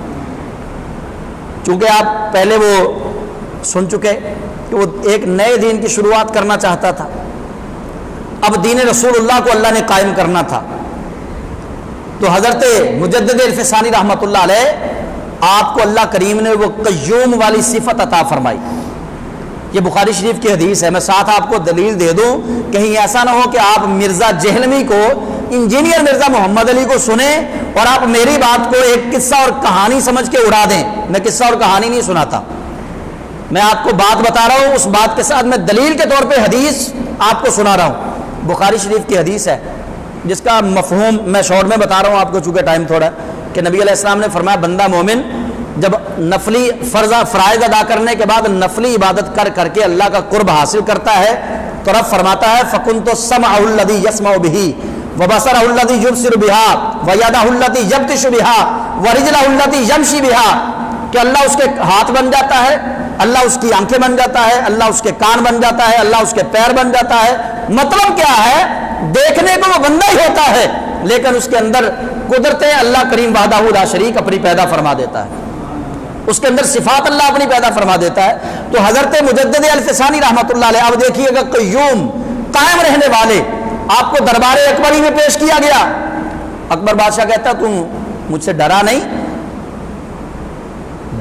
چونکہ آپ پہلے وہ سن چکے کہ وہ ایک نئے دین کی شروعات کرنا چاہتا تھا، اب دین رسول اللہ کو اللہ نے قائم کرنا تھا، تو حضرت مجدد الفسانی رحمۃ اللہ علیہ آپ کو اللہ کریم نے وہ قیوم والی صفت عطا فرمائی۔ یہ بخاری شریف کی حدیث ہے، میں ساتھ آپ کو دلیل دے دوں، کہیں ایسا نہ ہو کہ آپ مرزا جہلمی کو، انجینئر مرزا محمد علی کو سنیں اور آپ میری بات کو ایک قصہ اور کہانی سمجھ کے اڑا دیں۔ میں قصہ اور کہانی نہیں سناتا، میں آپ کو بات بتا رہا ہوں، اس بات کے ساتھ میں دلیل کے طور پہ حدیث آپ کو سنا رہا ہوں۔ بخاری شریف کی حدیث ہے جس کا مفہوم میں شارٹ میں بتا رہا ہوں آپ کو، چونکہ ٹائم تھوڑا ہے، کہ نبی علیہ السلام نے فرمایا بندہ مومن جب نفلی فرائض ادا کرنے کے بعد نفلی عبادت کر کر کے اللہ کا قرب حاصل کرتا ہے تو رب فرماتا ہے فَكُنْتُ السَّمْعَهُ الَّذِي يَسْمَعُ بِهِ وَبَصَرَهُ الَّذِي يُبْصِرُ بِهَا وَيَدَهُ الَّتِي يَبْطِشُ بِهَا وَرِجْلَهُ الَّتِي يَمْشِي بِهَا، کہ اللہ اس کے ہاتھ بن جاتا ہے، اللہ اس کی آنکھیں بن جاتا ہے، اللہ اس کے کان بن جاتا ہے، اللہ اس کے پیر بن جاتا ہے۔ مطلب کیا ہے؟ دیکھنے کو وہ بندہ ہی ہوتا ہے لیکن اس کے اندر قدرتیں اللہ کریم وحدہ لا شریک اپنی پیدا فرما دیتا ہے، اس کے اندر صفات اللہ اپنی پیدا فرما دیتا ہے۔ تو حضرت مجدد الفسانی رحمۃ اللہ علیہ، اب دیکھیے گا قیوم قائم رہنے والے، آپ کو دربار اکبری میں پیش کیا گیا۔ اکبر بادشاہ کہتا تم مجھ سے ڈرا نہیں؟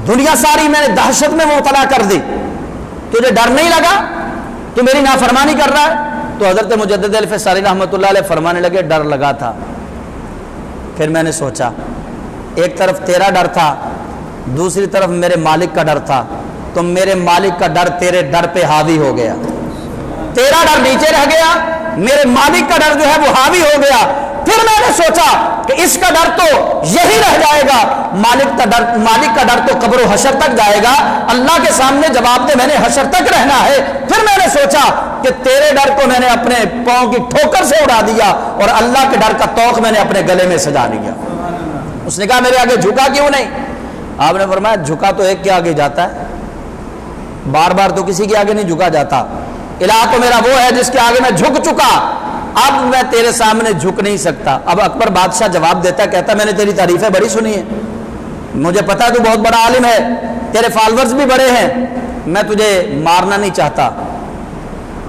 دنیا ساری میں نے دہشت میں مبتلا کر دی، تجھے ڈر نہیں لگا؟ تو میری نافرمانی کر رہا ہے؟ تو حضرت مجدد الفسانی رحمۃ اللہ علیہ فرمانے لگے ڈر لگا تھا، پھر میں نے سوچا ایک طرف تیرا ڈر تھا، دوسری طرف میرے مالک کا ڈر تھا، تو میرے مالک کا ڈر تیرے ڈر پہ حاوی ہو گیا، تیرا ڈر نیچے رہ گیا، میرے مالک کا ڈر جو ہے وہ حاوی ہو گیا۔ پھر میں نے سوچا کہ اس کا ڈر تو یہی رہ جائے گا، مالک کا ڈر تو قبر و حشر تک جائے گا، اللہ کے سامنے جواب دے میں نے حشر تک رہنا ہے۔ پھر میں نے سوچا کہ تیرے ڈر کو میں نے اپنے پاؤں کی ٹھوکر سے اڑا دیا اور اللہ کے ڈر کا توق میں نے اپنے گلے میں سجا لیا۔ اس نے کہا میرے آگے جھکا کیوں نہیں؟ آپ نے فرمایا جھکا تو ایک کے آگے جاتا ہے، بار بار تو کسی کے آگے نہیں جھکا جاتا، الہ تو میرا وہ ہے جس کے آگے میں جھک چکا، اب میں تیرے سامنے جھک نہیں سکتا۔ اب اکبر بادشاہ جواب دیتا، کہتا میں نے تیری تعریفیں بڑی سنی ہیں، مجھے پتا تو بہت بڑا عالم ہے، تیرے فالورز بھی بڑے ہیں، میں تجھے مارنا نہیں چاہتا۔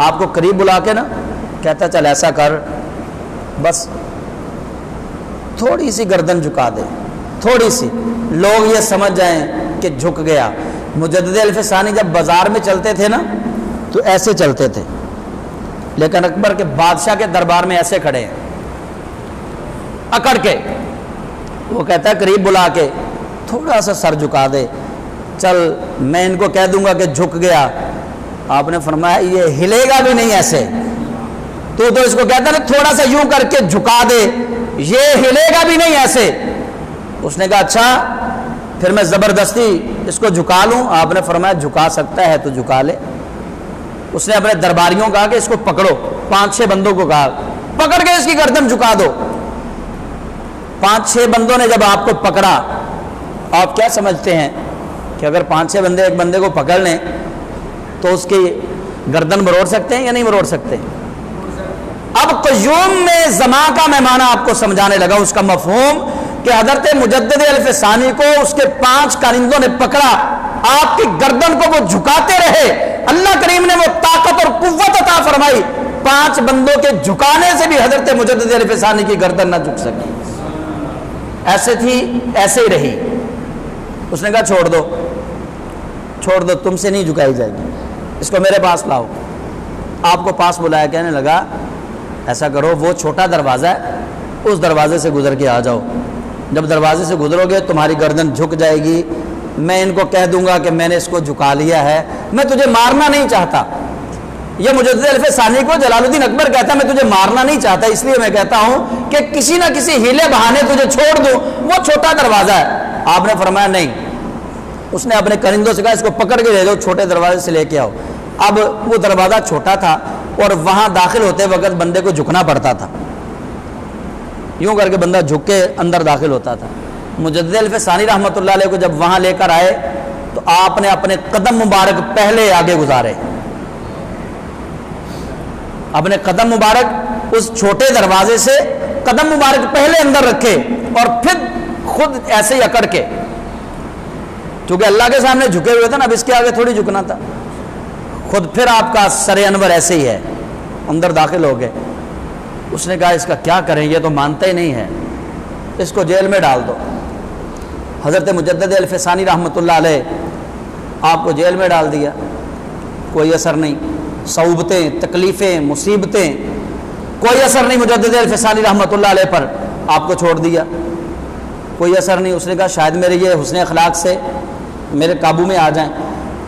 آپ کو قریب بلا کے نا کہتا چل ایسا کر، بس تھوڑی سی گردن جھکا دے، تھوڑی سی، لوگ یہ سمجھ جائیں کہ جھک گیا۔ مجدد الفسانی جب بازار میں چلتے تھے نا تو ایسے چلتے تھے، لیکن اکبر کے بادشاہ کے دربار میں ایسے کھڑے ہیں اکڑ کے۔ وہ کہتا ہے قریب بلا کے تھوڑا سا سر جھکا دے، چل میں ان کو کہہ دوں گا کہ جھک گیا۔ آپ نے فرمایا یہ ہلے گا بھی نہیں ایسے، تو اس کو کہتا ہے تھوڑا سا یوں کر کے جھکا دے، یہ ہلے گا بھی نہیں ایسے۔ اس نے کہا اچھا پھر میں زبردستی اس کو جھکا لوں؟ آپ نے فرمایا جھکا سکتا ہے تو جھکا لے۔ اس نے اپنے درباریوں کہا کہ اس کو پکڑو، 5-6 بندوں کو کہا پکڑ کے اس کی گردن جھکا دو۔ 5-6 بندوں نے جب آپ کو پکڑا، آپ کیا سمجھتے ہیں کہ اگر 5-6 بندے ایک بندے کو پکڑ لیں تو اس کی گردن مروڑ سکتے ہیں یا نہیں مروڑ سکتے؟ اب قیوم میں زمان کا میں معنی آپ کو سمجھانے لگا، اس کا مفہوم کہ حضرت مجدد الفسانی کو اس کے 5 کارندوں نے پکڑا، آپ کی گردن کو وہ جھکاتے رہے، اللہ کریم نے وہ طاقت اور قوت عطا فرمائی، 5 بندوں کے جھکانے سے بھی حضرت مجدد الفسانی کی گردن نہ جھک سکی، ایسے تھی ایسے ہی رہی۔ اس نے کہا چھوڑ دو تم سے نہیں جھکائی جائے گی، اس کو میرے پاس لاؤ۔ آپ کو پاس بلایا، کہنے لگا ایسا کرو وہ چھوٹا دروازہ ہے اس دروازے سے گزر کے آ جاؤ، جب دروازے سے گزرو گے تمہاری گردن جھک جائے گی، میں ان کو کہہ دوں گا کہ میں نے اس کو جھکا لیا ہے، میں تجھے مارنا نہیں چاہتا۔ یہ مجدد الفسانی کو جلال الدین اکبر کہتا ہے میں تجھے مارنا نہیں چاہتا، اس لیے میں کہتا ہوں کہ کسی نہ کسی ہیلے بہانے تجھے چھوڑ دوں، وہ چھوٹا دروازہ ہے۔ آپ نے فرمایا نہیں۔ اس نے اپنے کرندوں سے کہا اس کو پکڑ کے لے جاؤ، چھوٹے دروازے سے لے کے آؤ۔ اب وہ دروازہ چھوٹا تھا اور وہاں داخل ہوتے وقت بندے کو جھکنا پڑتا تھا، یوں کر کے بندہ جھک کے اندر داخل ہوتا تھا۔ مجدد الفسانی رحمۃ اللہ علیہ کو جب وہاں لے کر آئے تو آپ نے اپنے قدم مبارک پہلے آگے گزارے، اپنے قدم مبارک اس چھوٹے دروازے سے قدم مبارک پہلے اندر رکھے اور پھر خود ایسے ہی اکڑ کے، چونکہ اللہ کے سامنے جھکے ہوئے تھے نا، اب اس کے آگے تھوڑی جھکنا تھا، خود پھر آپ کا سر انور ایسے ہی ہے، اندر داخل ہو گئے۔ اس نے کہا اس کا کیا کریں، یہ تو مانتا ہی نہیں ہے، اس کو جیل میں ڈال دو۔ حضرت مجدد الفسانی رحمۃ اللہ علیہ آپ کو جیل میں ڈال دیا، کوئی اثر نہیں، صعوبتیں، تکلیفیں، مصیبتیں، کوئی اثر نہیں مجدد الفسانی رحمۃ اللہ علیہ پر، آپ کو چھوڑ دیا، کوئی اثر نہیں۔ اس نے کہا شاید میرے یہ حسن اخلاق سے میرے قابو میں آ جائیں،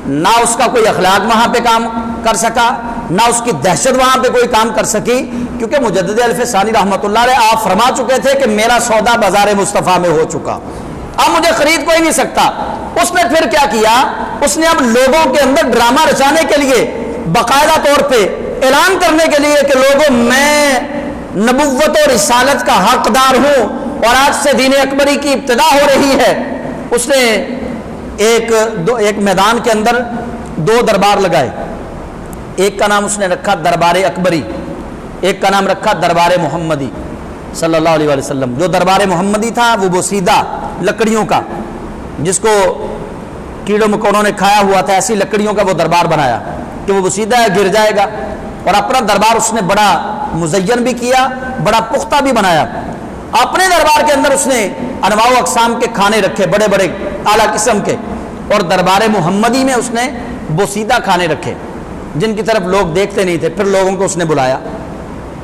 نہ اس کا کوئی اخلاق وہاں پہ کام کر سکا، نہ اس کی دہشت وہاں پہ کوئی کام کر سکی، کیونکہ مجدد الفسانی رحمۃ اللہ علیہ آپ فرما چکے تھے کہ میرا سودا بازار مصطفیٰ میں ہو چکا، اب مجھے خرید کوئی نہیں سکتا۔ اس نے پھر کیا کیا، اس نے اب لوگوں کے اندر ڈرامہ رچانے کے لیے باقاعدہ طور پہ اعلان کرنے کے لیے کہ لوگوں میں نبوت و رسالت کا حقدار ہوں اور آج سے دین اکبری کی ابتدا ہو رہی ہے، اس نے ایک میدان کے اندر 2 دربار لگائے، ایک کا نام اس نے رکھا دربار اکبری، ایک کا نام رکھا دربار محمدی صلی اللہ علیہ وسلم۔ جو دربار محمدی تھا وہ بوسیدہ لکڑیوں کا، جس کو کیڑوں مکوڑوں نے کھایا ہوا تھا، ایسی لکڑیوں کا وہ دربار بنایا کہ وہ بوسیدہ ہے، گر جائے گا، اور اپنا دربار اس نے بڑا مزین بھی کیا، بڑا پختہ بھی بنایا۔ اپنے دربار کے اندر اس نے انواع و اقسام کے کھانے رکھے، بڑے بڑے اعلیٰ قسم کے، اور دربار محمدی میں اس نے بوسیدہ کھانے رکھے جن کی طرف لوگ دیکھتے نہیں تھے. پھر لوگوں کو اس نے بلایا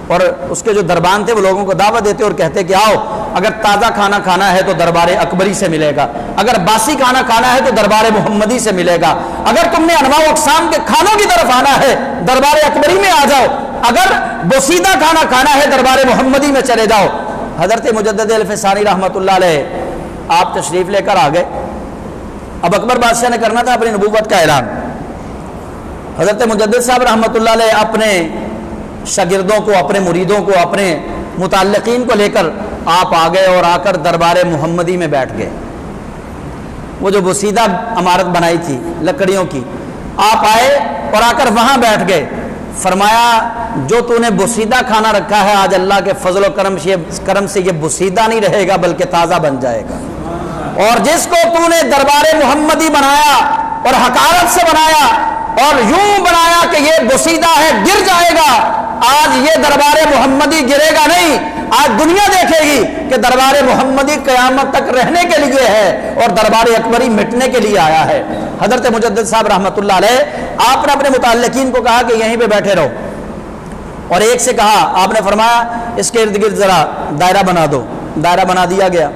اور اس کے جو دربان تھے وہ لوگوں کو دعوت دیتے اور کہتے کہ آؤ, اگر تازہ کھانا کھانا ہے تو دربار اکبری سے ملے گا, اگر باسی کھانا کھانا ہے تو دربار محمدی سے ملے گا, اگر تم نے انواع و اقسام کے کھانوں کی طرف آنا ہے دربار اکبری میں آ جاؤ, اگر بوسیدہ کھانا کھانا ہے دربار محمدی میں چلے جاؤ. حضرت مجدد الفسانی رحمۃ اللہ علیہ آپ تشریف لے کر آ گئے. اب اکبر بادشاہ نے کرنا تھا اپنی نبوت کا اعلان. حضرت مجدد صاحب رحمۃ اللہ علیہ اپنے شاگردوں کو, اپنے مریدوں کو, اپنے متعلقین کو لے کر آپ آ گئے اور آ کر دربار محمدی میں بیٹھ گئے. وہ جو بوسیدہ عمارت بنائی تھی لکڑیوں کی, آپ آئے اور آ کر وہاں بیٹھ گئے. فرمایا جو تو نے بوسیدہ کھانا رکھا ہے آج اللہ کے فضل و کرم سے یہ بوسیدہ نہیں رہے گا بلکہ تازہ بن جائے گا, اور جس کو تو نے دربار محمدی بنایا اور حقارت سے بنایا اور یوں بنایا کہ یہ بوسیدہ ہے گر جائے گا, آج یہ دربار محمدی گرے گا نہیں, آج دنیا دیکھے گی کہ دربار محمدی قیامت تک رہنے کے لیے ہے اور دربار اکبری مٹنے کے لیے آیا ہے. حضرت مجدد صاحب رحمۃ اللہ علیہ آپ نے اپنے متعلقین کو کہا کہ یہیں پہ بیٹھے رہو, اور ایک سے کہا, آپ نے فرمایا اس کے ارد گرد ذرا دائرہ بنا دو. دائرہ بنا دیا گیا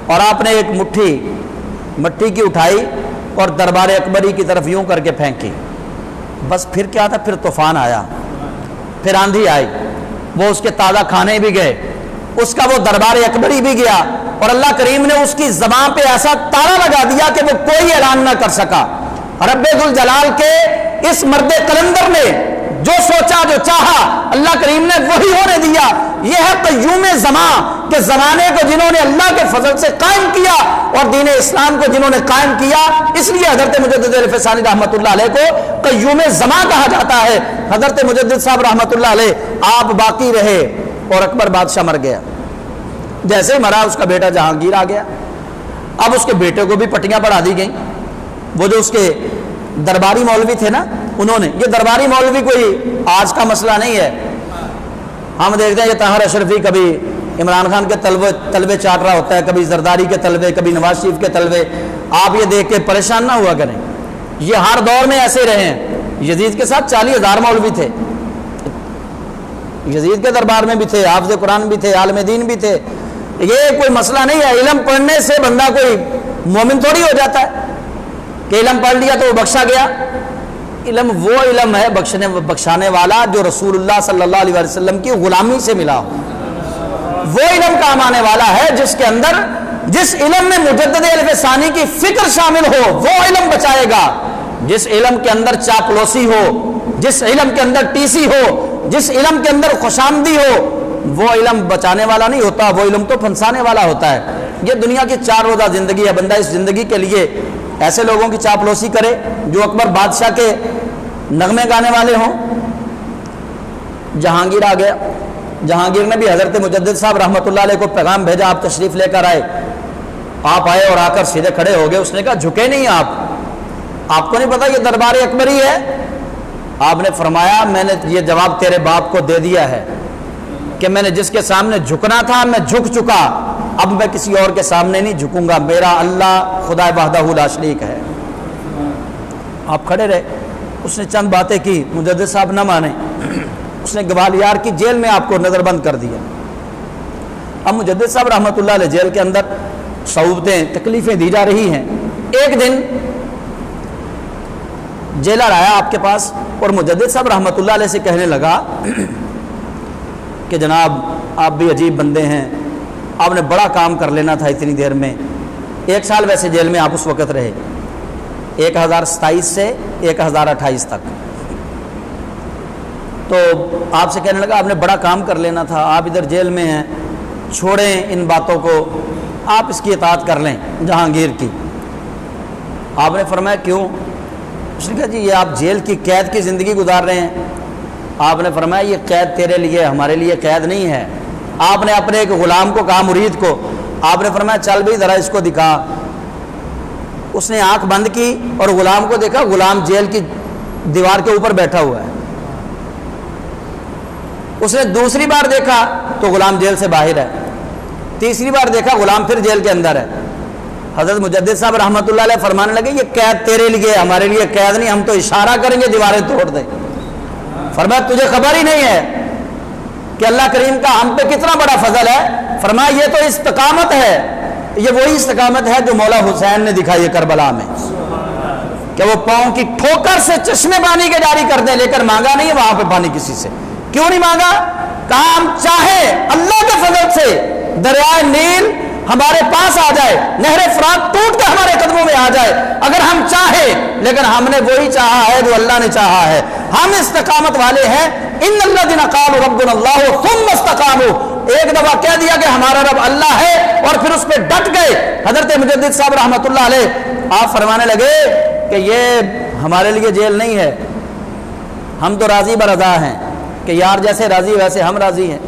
اور آپ نے ایک مٹھی مٹی کی اٹھائی اور دربار اکبری کی طرف یوں کر کے پھینکی. بس پھر کیا تھا, پھر طوفان آیا, پھر آندھی آئی, وہ اس کے تازہ کھانے بھی گئے, اس کا وہ دربار اکبری بھی گیا, اور اللہ کریم نے اس کی زبان پہ ایسا تالا لگا دیا کہ وہ کوئی اعلان نہ کر سکا. رب ذوالجلال کے اس مرد قلندر نے جو سوچا جو چاہا اللہ کریم نے وہی ہونے دیا. یہ ہے قیوم زمان کہ زمانے کو جنہوں نے اللہ کے فضل سے قائم کیا اور دین اسلام کو جنہوں نے قائم کیا, اس لیے حضرت مجدد الفسانی رحمۃ اللہ علیہ کو قیوم زمان کہا جاتا ہے. حضرت مجدد صاحب رحمۃ اللہ علیہ آپ باقی رہے اور اکبر بادشاہ مر گیا. جیسے ہی مرا اس کا بیٹا جہانگیر آ گیا. اب اس کے بیٹے کو بھی پٹیاں پڑھا دی گئیں. وہ جو اس کے درباری مولوی تھے نا, انہوں نے, یہ درباری مولوی کوئی آج کا مسئلہ نہیں ہے. ہم دیکھتے ہیں یہ طاہر اشرفی کبھی عمران خان کے طلبے چاٹ رہا ہوتا ہے, کبھی زرداری کے طلبے, کبھی نواز شریف کے طلبے. آپ یہ دیکھ کے پریشان نہ ہوا کریں, یہ ہر دور میں ایسے رہے ہیں. یزید کے ساتھ 40,000 مولوی تھے, یزید کے دربار میں بھی تھے, حافظ قرآن بھی تھے, عالم دین بھی تھے. یہ کوئی مسئلہ نہیں ہے. علم پڑھنے سے بندہ کوئی مومن تھوڑی ہو جاتا ہے کہ علم پڑھ لیا تو وہ بخشا گیا. علم وہ علم ہے بخشانے والا جو رسول اللہ صلی اللہ علیہ وسلم کی غلامی سے ملا ہو. وہ علم کام آنے والا ہے جس کے اندر, جس علم میں مجدد الفسانی کی فکر شامل ہو وہ علم بچائے گا. جس علم کے اندر چاپلوسی ہو, جس علم کے اندر ٹیسی ہو, جس علم کے اندر خوشامدی ہو, وہ علم بچانے والا نہیں ہوتا, وہ علم تو پھنسانے والا ہوتا ہے. یہ دنیا کی 4 روزہ زندگی ہے. بندہ اس زندگی کے لیے ایسے لوگوں کی چاپلوسی کرے جو اکبر بادشاہ کے نغمے گانے والے ہوں. جہانگیر آ گیا. جہانگیر نے بھی حضرت مجدد صاحب رحمۃ اللہ علیہ کو پیغام بھیجا, آپ تشریف لے کر آئے. آپ آئے اور آ کر سیدھے کھڑے ہو گئے. اس نے کہا جھکے نہیں آپ کو نہیں پتا یہ دربار اکبری ہے؟ آپ نے فرمایا میں نے یہ جواب تیرے باپ کو دے دیا ہے کہ میں نے جس کے سامنے جھکنا تھا میں جھک چکا, اب میں کسی اور کے سامنے نہیں جھکوں گا. میرا اللہ خدا وحدہ لا شریک ہے. آپ کھڑے رہے. اس نے چند باتیں کی, مجدد صاحب نہ مانے. اس نے گوالیار کی جیل میں آپ کو نظر بند کر دیا. اب مجدد صاحب رحمۃ اللہ علیہ جیل کے اندر صعوبتیں تکلیفیں دی جا رہی ہیں. ایک دن جیلر آیا آپ کے پاس اور مجدد صاحب رحمۃ اللہ علیہ سے کہنے لگا کہ جناب آپ بھی عجیب بندے ہیں, آپ نے بڑا کام کر لینا تھا اتنی دیر میں. 1 سال ویسے جیل میں آپ اس وقت رہے, 1027 سے 1028 تک. تو آپ سے کہنے لگا آپ نے بڑا کام کر لینا تھا, آپ ادھر جیل میں ہیں, چھوڑیں ان باتوں کو, آپ اس کی اطاعت کر لیں جہانگیر کی. آپ نے فرمایا کیوں؟ اس نے کہا جی یہ آپ جیل کی قید کی زندگی گزار رہے ہیں. آپ نے فرمایا یہ قید تیرے لیے, ہمارے لیے قید نہیں ہے. آپ نے اپنے ایک غلام کو کہا, مرید کو, آپ نے فرمایا چل بھائی ذرا اس کو دکھا. اس نے آنکھ بند کی اور غلام کو دیکھا, غلام جیل کی دیوار کے اوپر بیٹھا ہوا ہے. اس نے دوسری بار دیکھا تو غلام جیل سے باہر ہے. تیسری بار دیکھا غلام پھر جیل کے اندر ہے. حضرت مجدد صاحب رحمۃ اللہ علیہ فرمانے لگے یہ قید تیرے لیے، ہمارے لیے قید نہیں، ہم تو اشارہ کریں گے دیواریں توڑ دیں۔ فرمایا تجھے خبر ہی نہیں ہے کہ اللہ کریم کا ہم پہ کتنا بڑا فضل ہے۔ فرمایا یہ تو استقامت ہے، یہ وہی استقامت ہے جو مولا حسین نے دکھائی ہے کربلا میں، کہ وہ پاؤں کی ٹھوکر سے چشمے پانی کے جاری کر دیں، لیکن مانگا نہیں ہے وہاں پہ پانی کسی سے۔ کیوں نہیں مانگا؟ کہا ہم چاہیں اللہ کے فضل سے دریائے نیل ہمارے پاس آ جائے، نہر فرات ٹوٹ کے ہمارے قدموں میں آ جائے اگر ہم چاہیں، لیکن ہم نے وہی چاہا ہے جو اللہ نے چاہا ہے۔ ہم استقامت والے ہیں۔ ان الذین قالوا ربنا اللہ ثم استقاموا، ایک دفعہ کہہ دیا کہ ہمارا رب اللہ ہے اور پھر اس پہ ڈٹ گئے۔ حضرت مجدد صاحب رحمۃ اللہ علیہ آپ فرمانے لگے کہ یہ ہمارے لیے جیل نہیں ہے، ہم تو راضی برضا ہیں کہ یار جیسے راضی ویسے ہم راضی ہیں۔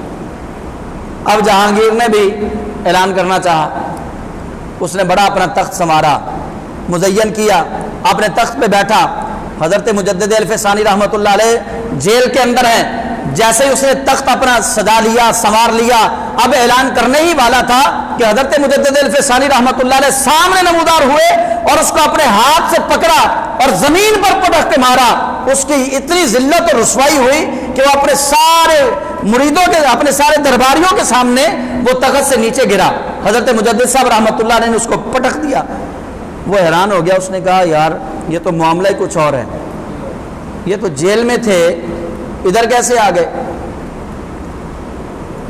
اب جہانگیر نے بھی اعلان کرنا چاہا، اس نے بڑا اپنا تخت سنوارا، مزین کیا، اپنے تخت پہ بیٹھا۔ حضرت مجدد الف ثانی رحمۃ اللہ علیہ جیل کے اندر ہیں، جیسے ہی اس نے تخت اپنا سجا لیا، سنوار لیا، اب اعلان کرنے ہی والا تھا کہ حضرت مجدد الف ثانی رحمۃ اللہ علیہ سامنے نمودار ہوئے اور اس کو اپنے ہاتھ سے پکڑا اور زمین پر پٹک کے مارا۔ اس کی اتنی ذلت اور رسوائی ہوئی کہ وہ اپنے سارے مریدوں کے، اپنے سارے درباریوں کے سامنے وہ تخت سے نیچے گرا۔ حضرت مجدد صاحب رحمۃ اللہ علیہ نے اس کو پٹک دیا۔ وہ حیران ہو گیا، اس نے کہا یار یہ تو معاملہ ہی کچھ اور ہے، یہ تو جیل میں تھے ادھر کیسے آ گئے؟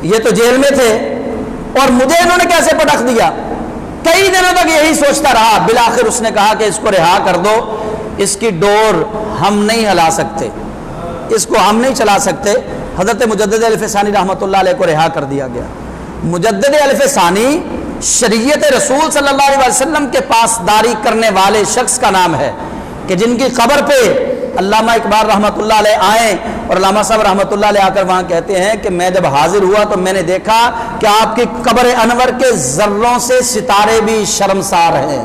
یہ تو جیل میں تھے اور مجھے انہوں نے کیسے پٹک دیا؟ کئی دنوں تک یہی سوچتا رہا۔ بالآخر اس نے کہا کہ اس کو رہا کر دو، اس کی ڈور ہم نہیں ہلا سکتے، اس کو ہم نہیں چلا سکتے۔ حضرت مجدد الف ثانی رحمۃ اللہ علیہ کو رہا کر دیا گیا۔ مجدد الف ثانی شریعت رسول صلی اللہ علیہ وسلم کے پاسداری کرنے والے شخص کا نام ہے، کہ جن کی قبر پہ علامہ اقبال رحمۃ اللہ علیہ آئے اور علامہ صاحب رحمۃ اللہ علیہ آ کر وہاں کہتے ہیں کہ میں جب حاضر ہوا تو میں نے دیکھا کہ آپ کی قبر انور کے ذروں سے ستارے بھی شرمسار ہیں،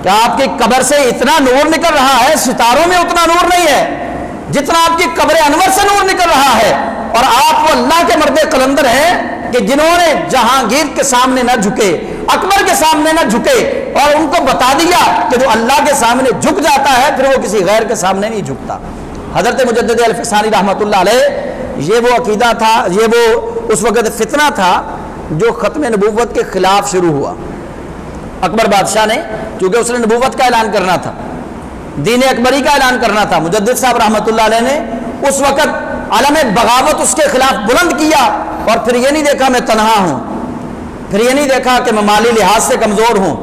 کہ آپ کی قبر سے اتنا نور نکل رہا ہے، ستاروں میں اتنا نور نہیں ہے جتنا آپ کی قبر انور سے نور نکل رہا ہے۔ اور آپ وہ اللہ کے مرد قلندر ہیں کہ جنہوں نے جہانگیر کے سامنے نہ جھکے، اکبر کے سامنے نہ جھکے، اور ان کو بتا دیا کہ جو اللہ کے سامنے جھک جاتا ہے پھر وہ کسی غیر کے سامنے نہیں جھکتا۔ حضرت مجدد الف ثانی رحمۃ اللہ علیہ یہ وہ عقیدہ تھا، یہ وہ اس وقت فتنہ تھا جو ختم نبوت کے خلاف شروع ہوا۔ اکبر بادشاہ نے، کیونکہ اس نے نبوت کا اعلان کرنا تھا، دین اکبری کا اعلان کرنا تھا، مجدد صاحب رحمۃ اللہ علیہ نے اس وقت علم بغاوت اس کے خلاف بلند کیا، اور پھر یہ نہیں دیکھا میں تنہا ہوں، پھر یہ نہیں دیکھا کہ میں مالی لحاظ سے کمزور ہوں،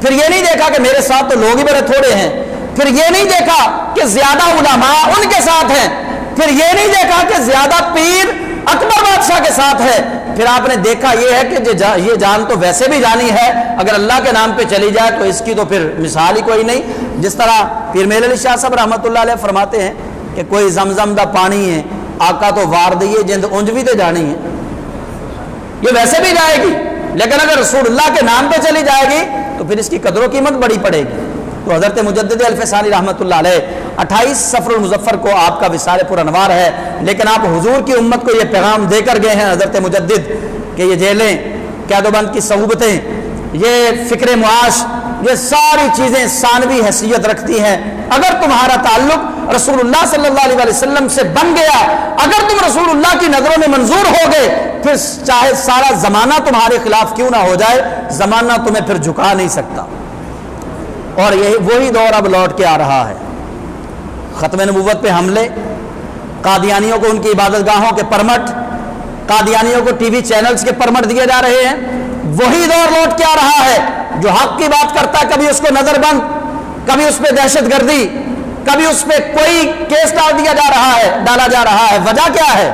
پھر یہ نہیں دیکھا کہ میرے ساتھ تو لوگ ہی بڑے تھوڑے ہیں، پھر یہ نہیں دیکھا کہ زیادہ علماء ان کے ساتھ ہیں، پھر یہ نہیں دیکھا کہ زیادہ پیر اکبر بادشاہ کے ساتھ ہے، پھر آپ نے دیکھا یہ ہے کہ یہ جان تو ویسے بھی جانی ہے، اگر اللہ کے نام پہ چلی جائے تو اس کی تو پھر مثال ہی کوئی نہیں۔ جس طرح پیر میل علی شاہ صاحب رحمۃ اللہ علیہ فرماتے ہیں کہ کوئی زمزم دا پانی ہے، آقا تو وار دیے جند اونج بھی تے جانی ہے، یہ ویسے بھی جائے گی، لیکن اگر رسول اللہ کے نام پہ چلی جائے گی تو پھر اس کی قدر و قیمت بڑی پڑے گی۔ تو حضرت مجدد الف ثانی رحمۃ اللہ علیہ 28 صفر المظفر کو آپ کا وصال پر انوار ہے، لیکن آپ حضور کی امت کو یہ پیغام دے کر گئے ہیں حضرت مجدد کہ یہ جیلیں، قید و بند کی صعوبتیں، یہ فکر معاش، یہ ساری چیزیں ثانوی حیثیت رکھتی ہیں۔ اگر تمہارا تعلق رسول اللہ صلی اللہ علیہ وسلم سے بن گیا، اگر تم رسول اللہ کی نظروں میں منظور ہو گئے، پھر چاہے سارا زمانہ تمہارے خلاف کیوں نہ ہو جائے، زمانہ تمہیں پھر جھکا نہیں سکتا۔ اور یہ وہی دور اب لوٹ کے آ رہا ہے۔ ختم نبوت پہ حملے، قادیانیوں کو ان کی عبادت گاہوں کے پرمٹ، قادیانیوں کو ٹی وی چینلز کے پرمٹ دیے جا رہے ہیں، وہی دور لوٹ کے آ رہا ہے۔ جو حق کی بات کرتا ہے کبھی اس کو نظر بند، کبھی اس پہ دہشت گردی، کبھی اس پہ کوئی کیس ڈالا جا رہا ہے۔ وجہ کیا ہے؟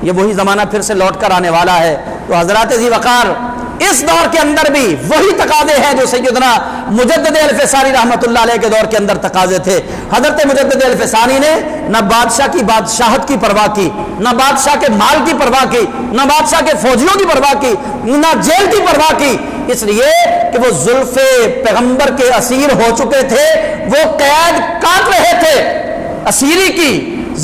یہ وہی زمانہ پھر سے لوٹ کر آنے والا ہے۔ تو حضرات ذی وقار اس دور کے اندر بھی وہی تقاضے ہیں جو سیدنا مجدد الف ثانی رحمۃ اللہ علیہ کے دور کے اندر تقاضے تھے۔ حضرت مجدد الف ثانی نے نہ بادشاہ کی بادشاہت کی پرواہ کی، نہ بادشاہ کے مال کی پرواہ کی، نہ بادشاہ کے فوجیوں کی پرواہ کی، نہ جیل کی پرواہ کی، اس لیے کہ وہ زلف پیغمبر کے اسیر ہو چکے تھے، وہ قید کاٹ رہے تھے، اسیری کی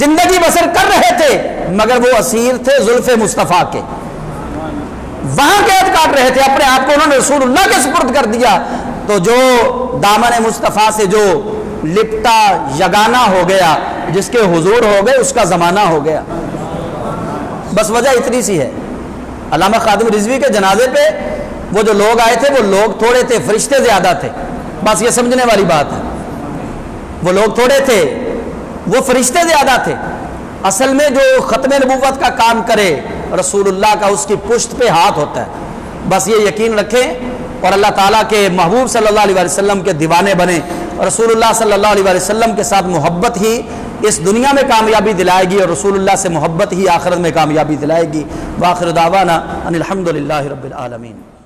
زندگی بسر کر رہے تھے، مگر وہ اسیر تھے زلف مصطفیٰ کے، وہاں قید کاٹ کاٹ رہے تھے اپنے آپ کو انہوں نے رسول اللہ کے سپرد کر دیا، تو جو دامن مصطفیٰ سے جو لپٹا یگانہ ہو گیا، جس کے حضور ہو گئے اس کا زمانہ ہو گیا۔ بس وجہ اتنی سی ہے۔ علامہ خادم رضوی کے جنازے پہ وہ جو لوگ آئے تھے وہ لوگ تھوڑے تھے، فرشتے زیادہ تھے، بس یہ سمجھنے والی بات ہے۔ وہ لوگ تھوڑے تھے، وہ فرشتے زیادہ تھے۔ اصل میں جو ختم نبوت کا کام کرے رسول اللہ کا، اس کی پشت پہ ہاتھ ہوتا ہے۔ بس یہ یقین رکھیں اور اللہ تعالیٰ کے محبوب صلی اللہ علیہ وسلم کے دیوانے بنیں۔ رسول اللہ صلی اللہ علیہ وسلم کے ساتھ محبت ہی اس دنیا میں کامیابی دلائے گی، اور رسول اللہ سے محبت ہی آخرت میں کامیابی دلائے گی۔ وآخر دعوانا ان الحمد للہ رب العالمین۔